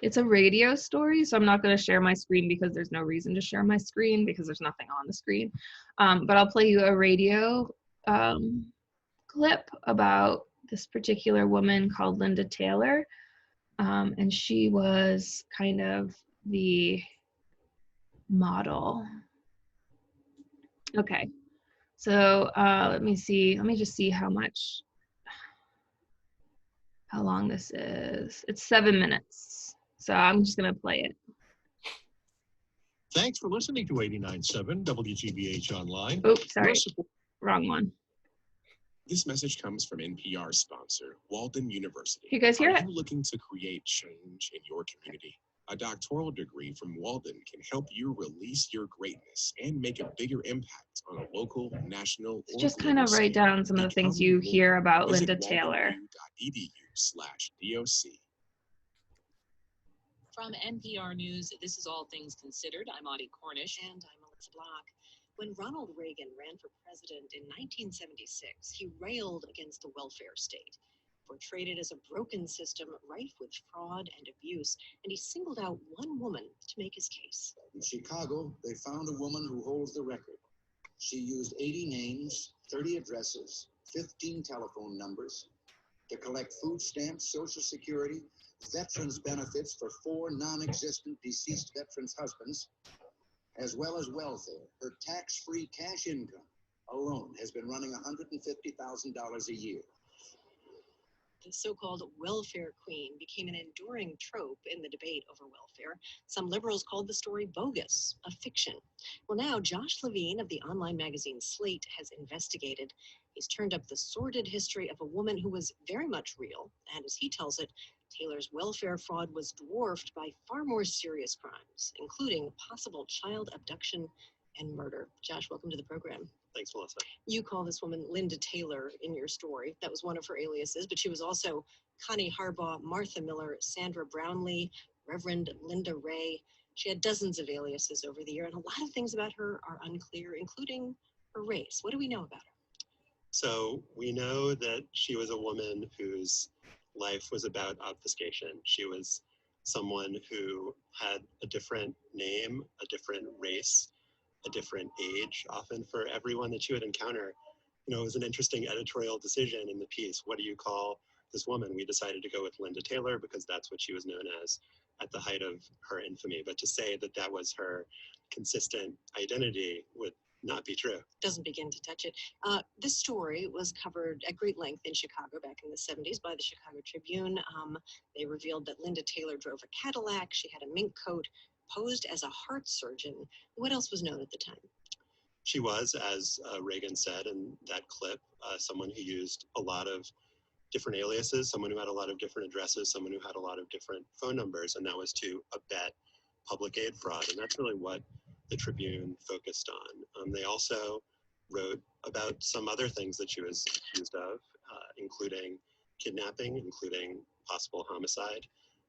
it's a radio story, so I'm not gonna share my screen because there's no reason to share my screen because there's nothing on the screen. But I'll play you a radio clip about this particular woman called Linda Taylor. And she was kind of the model. Okay, so let me just see how long this is. It's 7 minutes, so I'm just gonna play it. Thanks for listening to 89.7 WGBH Online. Oops, sorry. Your support- Wrong one. This message comes from NPR sponsor, Walden University. You guys hear Are it? you looking to create change in your community? A doctoral degree from Walden can help you release your greatness and make a bigger impact on a local, national, or Just kind of global write scale. down some of the things Become you more. hear about Visit Linda Taylor. waldenedu.edu/doc. From NPR News, this is All Things Considered. I'm Audie Cornish. And I'm Melissa Block. When Ronald Reagan ran for president in 1976, he railed against the welfare state, portrayed it as a broken system rife with fraud and abuse, and he singled out one woman to make his case. In Chicago, they found a woman who holds the record. She used 80 names, 30 addresses, 15 telephone numbers to collect food stamps, Social Security, veterans benefits for 4 non-existent deceased veterans' husbands, as well as welfare. Her tax-free cash income alone has been running $150,000 a year. The so-called welfare queen became an enduring trope in the debate over welfare. Some liberals called the story bogus, a fiction. Well, now Josh Levine of the online magazine Slate has investigated. He's turned up the sordid history of a woman who was very much real, and as he tells it, Taylor's welfare fraud was dwarfed by far more serious crimes, including possible child abduction and murder. Josh, welcome to the program. Thanks, Melissa. You call this woman Linda Taylor in your story. That was one of her aliases, but she was also Connie Harbaugh, Martha Miller, Sandra Brownlee, Reverend Linda Ray. She had dozens of aliases over the year, and a lot of things about her are unclear, including her race. What do we know about her? So we know that she was a woman whose life was about obfuscation. She was someone who had a different name, a different race, a different age, often for everyone that you would encounter. You know, it was an interesting editorial decision in the piece. What do you call this woman? We decided to go with Linda Taylor because that's what she was known as at the height of her infamy. But to say that that was her consistent identity would not be true. Doesn't begin to touch it. This story was covered at great length in Chicago back in the 70s by the Chicago Tribune. They revealed that Linda Taylor drove a Cadillac. She had a mink coat, posed as a heart surgeon. What else was known at the time? She was, as Reagan said in that clip, someone who used a lot of different aliases, someone who had a lot of different addresses, someone who had a lot of different phone numbers, and that was to abet public aid fraud. And that's really what the Tribune focused on. They also wrote about some other things that she was accused of, including kidnapping, including possible homicide.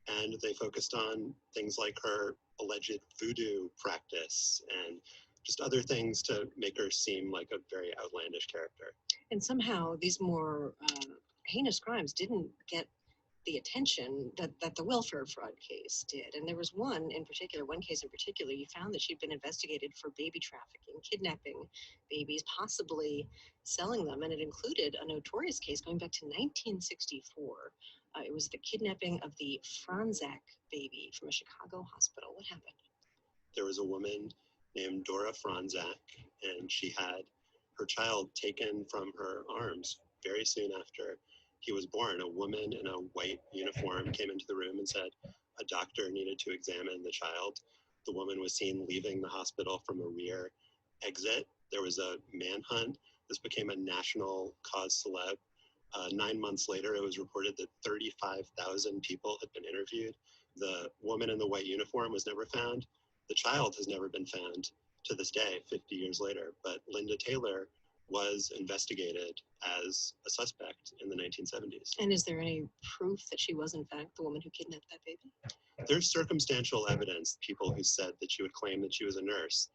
And they focused on things like her alleged voodoo practice and just other things to make her seem like a very outlandish character. And somehow these more heinous crimes didn't get the attention that the welfare fraud case did. And there was one case in particular, you found that she'd been investigated for baby trafficking, kidnapping babies, possibly selling them. And it included a notorious case going back to 1964. It was the kidnapping of the Franzak baby from a Chicago hospital. What happened? There was a woman named Dora Franzak, and she had her child taken from her arms very soon after he was born. A woman in a white uniform came into the room and said a doctor needed to examine the child. The woman was seen leaving the hospital from a rear exit. There was a manhunt. This became a national cause celeb. 9 months later, it was reported that 35,000 people had been interviewed. The woman in the white uniform was never found. The child has never been found to this day, 50 years later. But Linda Taylor was investigated as a suspect in the 1970s. And is there any proof that she was in fact the woman who kidnapped that baby? There's circumstantial evidence, people who said that she would claim that she was a nurse.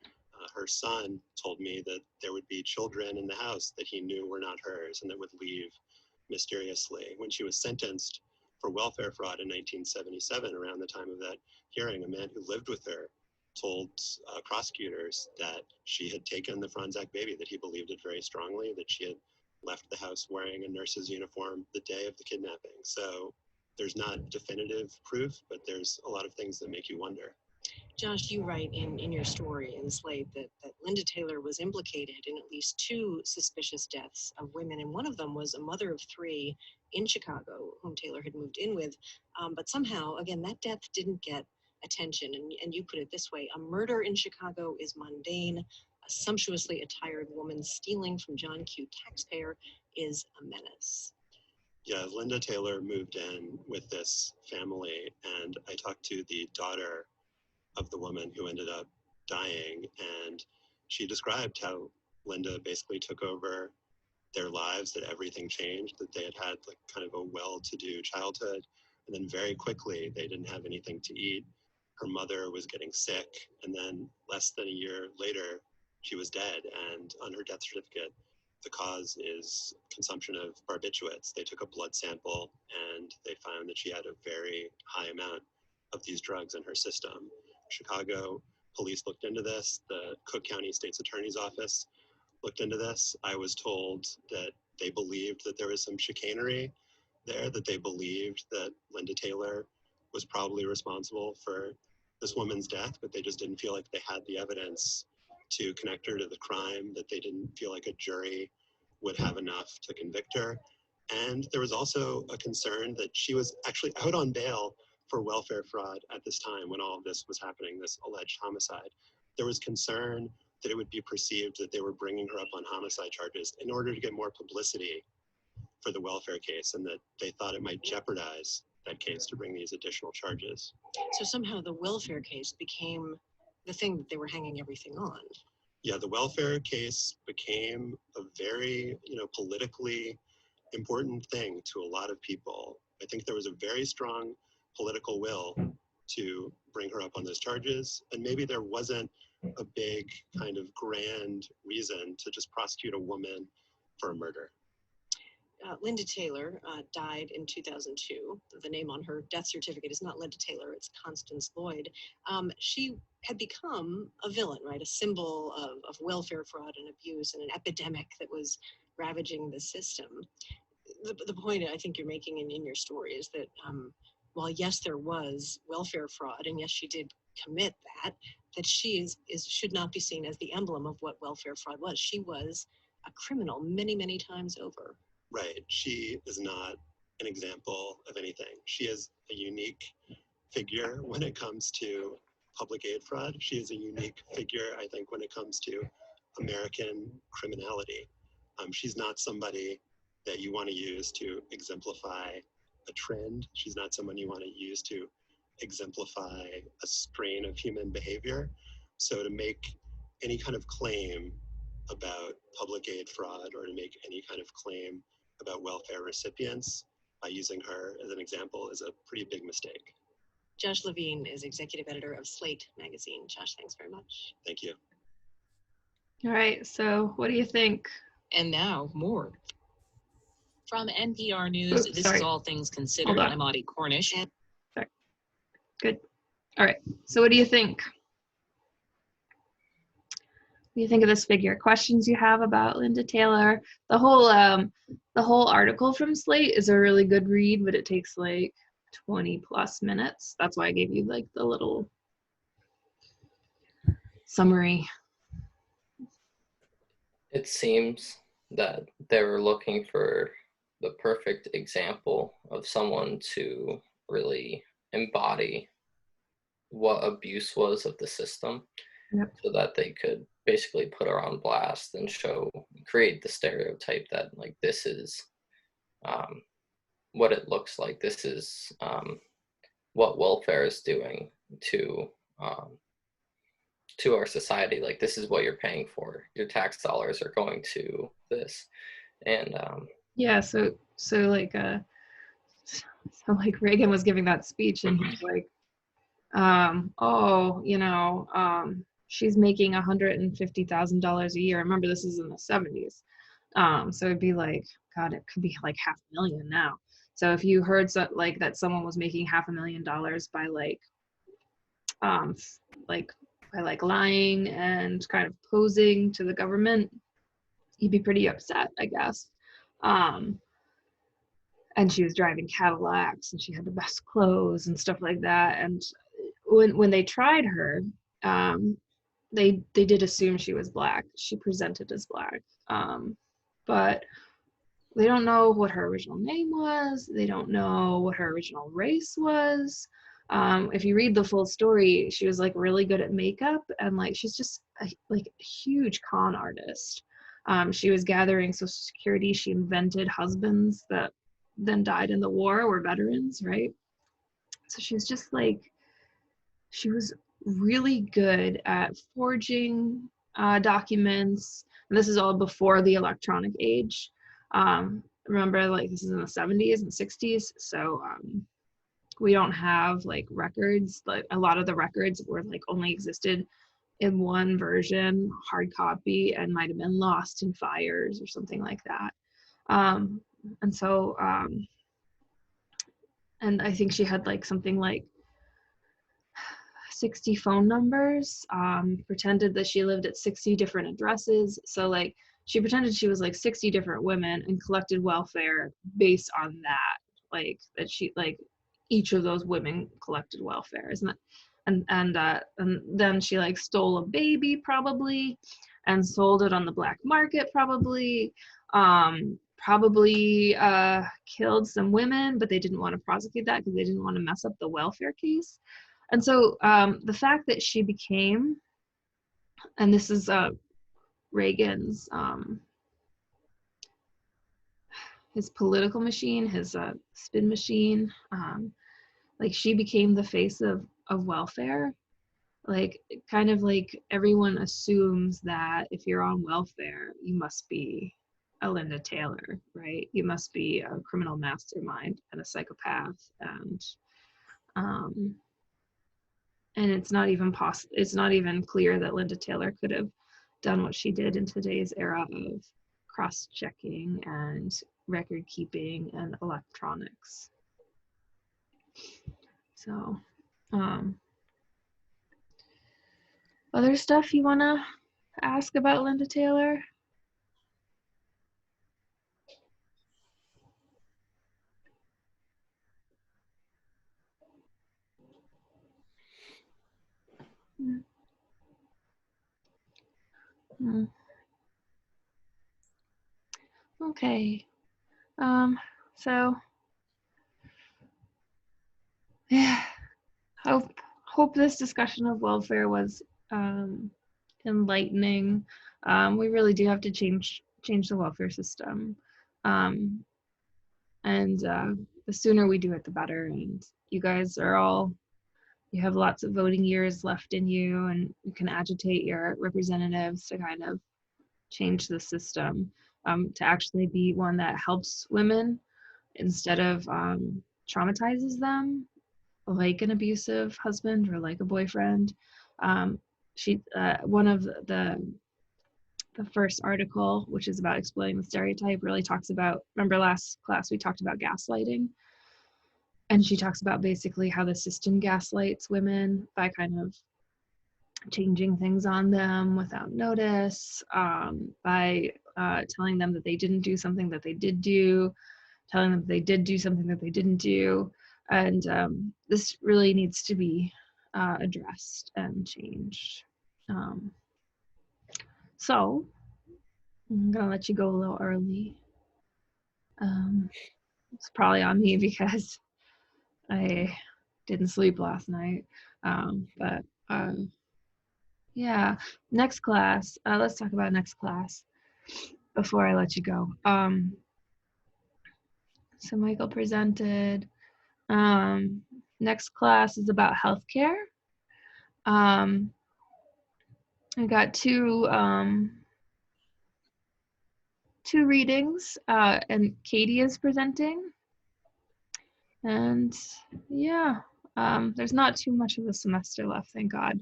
Her son told me that there would be children in the house that he knew were not hers and that would leave mysteriously. When she was sentenced for welfare fraud in 1977, around the time of that hearing, a man who lived with her told prosecutors that she had taken the Franzak baby, that he believed it very strongly, that she had left the house wearing a nurse's uniform the day of the kidnapping. So there's not definitive proof, but there's a lot of things that make you wonder. Josh, you write in your story in Slate that Linda Taylor was implicated in at least 2 suspicious deaths of women, and one of them was a mother of 3 in Chicago whom Taylor had moved in with. But somehow, again, that death didn't get attention. And you put it this way: a murder in Chicago is mundane. A sumptuously attired woman stealing from John Q. taxpayer is a menace. Yeah, Linda Taylor moved in with this family, and I talked to the daughter of the woman who ended up dying, and she described how Linda basically took over their lives, that everything changed, that they had had like kind of a well-to-do childhood, and then very quickly they didn't have anything to eat. Her mother was getting sick, and then less than a year later, she was dead, and on her death certificate, the cause is consumption of barbiturates. They took a blood sample and they found that she had a very high amount of these drugs in her system. Chicago police looked into this. The Cook County State's Attorney's Office looked into this. I was told that they believed that there was some chicanery there, that they believed that Linda Taylor was probably responsible for this woman's death, but they just didn't feel like they had the evidence to connect her to the crime, that they didn't feel like a jury would have enough to convict her. And there was also a concern that she was actually out on bail for welfare fraud at this time when all of this was happening, this alleged homicide. There was concern that it would be perceived that they were bringing her up on homicide charges in order to get more publicity for the welfare case, and that they thought it might jeopardize that case to bring these additional charges. So somehow the welfare case became the thing that they were hanging everything on. Yeah, the welfare case became a very, politically important thing to a lot of people. I think there was a very strong political will to bring her up on those charges, and maybe there wasn't a big kind of grand reason to just prosecute a woman for a murder. Linda Taylor died in 2002. The name on her death certificate is not Linda Taylor, it's Constance Lloyd. She had become a villain, right? A symbol of welfare fraud and abuse and an epidemic that was ravaging the system. The point I think you're making in your story is that while yes, there was welfare fraud, and yes, she did commit that she should not be seen as the emblem of what welfare fraud was. She was a criminal many, many times over. Right. She is not an example of anything. She is a unique figure when it comes to public aid fraud. She is a unique figure, I think, when it comes to American criminality. She's not somebody that you want to use to exemplify a trend. She's not someone you want to use to exemplify a strain of human behavior. So to make any kind of claim about public aid fraud, or to make any kind of claim about welfare recipients by using her as an example, is a pretty big mistake. Josh Levine is executive editor of Slate magazine. Josh, thanks very much. Thank you. All right, so what do you think? And now, more. From NPR News, this is All Things Considered. I'm Audie Cornish. Sorry. Good. All right, so what do you think? What do you think of this figure? Questions you have about Linda Taylor? The whole article from Slate is a really good read, but it takes like 20 plus minutes. That's why I gave you like the little summary. It seems that they were looking for the perfect example of someone to really embody what abuse was of the system. Yep. So that they could basically put her on blast and create the stereotype that like this is what it looks like. This is what welfare is doing to our society. Like this is what you're paying for. Your tax dollars are going to this, and yeah. So like Reagan was giving that speech, and he's like, she's making $150,000 a year. Remember, this is in the 70s. So it'd be like, God, it could be like $500,000 now. So if you heard that someone was making $500,000 by lying and kind of posing to the government, you'd be pretty upset, I guess. And she was driving Cadillacs, and she had the best clothes and stuff like that. And when they tried her, they did assume she was Black. She presented as Black, but they don't know what her original name was. They don't know what her original race was. if you read the full story, she was like really good at makeup, and like she's just like a huge con artist. She was gathering Social Security. She invented husbands that then died in the war, were veterans, right? So she was just like, she was really good at forging documents. And this is all before the electronic age. Remember, like, this is in the 70s and 60s, so we don't have like records. Like, a lot of the records were like only existed in one version, hard copy, and might have been lost in fires or something like that. And so, and I think she had like something like 60 phone numbers, pretended that she lived at 60 different addresses. So like she pretended she was like 60 different women and collected welfare based on that, like that she, like each of those women collected welfare, isn't it? And then she like stole a baby probably and sold it on the black market probably. Probably killed some women, but they didn't want to prosecute that because they didn't want to mess up the welfare case. And so the fact that she became, and this is Reagan's, his political machine, his spin machine, like she became the face of welfare. Like kind of like everyone assumes that if you're on welfare, you must be a Linda Taylor, right? You must be a criminal mastermind and a psychopath, and it's not even possible. It's not even clear that Linda Taylor could have done what she did in today's era of cross-checking and record keeping and electronics. So, other stuff you want to ask about Linda Taylor? Okay. So yeah, hope this discussion of welfare was enlightening. We really do have to change the welfare system, and the sooner we do it, the better. And you guys are all, you have lots of voting years left in you, and you can agitate your representatives to kind of change the system, to actually be one that helps women instead of traumatizes them, like an abusive husband or like a boyfriend. One of the first article, which is about exploiting the stereotype, really talks about, remember last class we talked about gaslighting, and she talks about basically how the system gaslights women by kind of changing things on them without notice, by telling them that they didn't do something that they did do, telling them they did do something that they didn't do. And this really needs to be addressed and changed. So I'm gonna let you go a little early. It's probably on me because I didn't sleep last night. But yeah, next class, let's talk about next class before I let you go. So Michael presented. Next class is about healthcare. I got two readings, and Katie is presenting. And yeah, there's not too much of the semester left, thank God.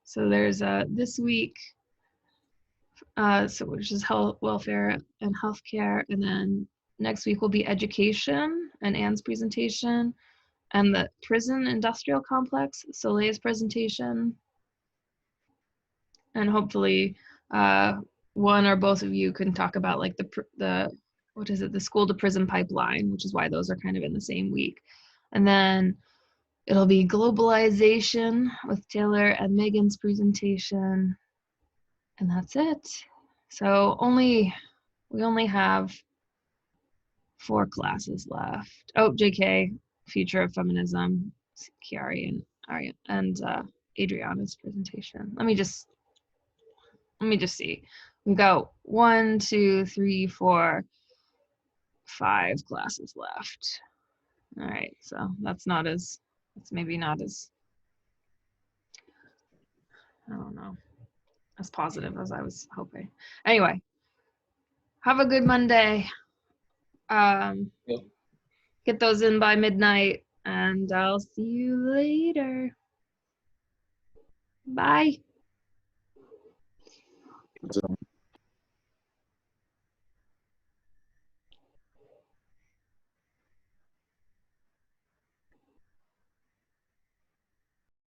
So there's this week, so which is health, welfare, and healthcare, and then next week will be education and Anne's presentation, and the prison industrial complex, Soleil's presentation, and hopefully one or both of you can talk about like the what is it, the school to prison pipeline, which is why those are kind of in the same week. And then it'll be globalization with Taylor and Megan's presentation, and that's it. So we only have 4 classes left. Oh, JK, Future of Feminism. Chiari and Adriana's presentation. Let me just see. We got 1, 2, 3, 4, 5 classes left. All right, so that's maybe not as, I don't know, as positive as I was hoping. Anyway, have a good Monday. Get those in by midnight, and I'll see you later. Bye.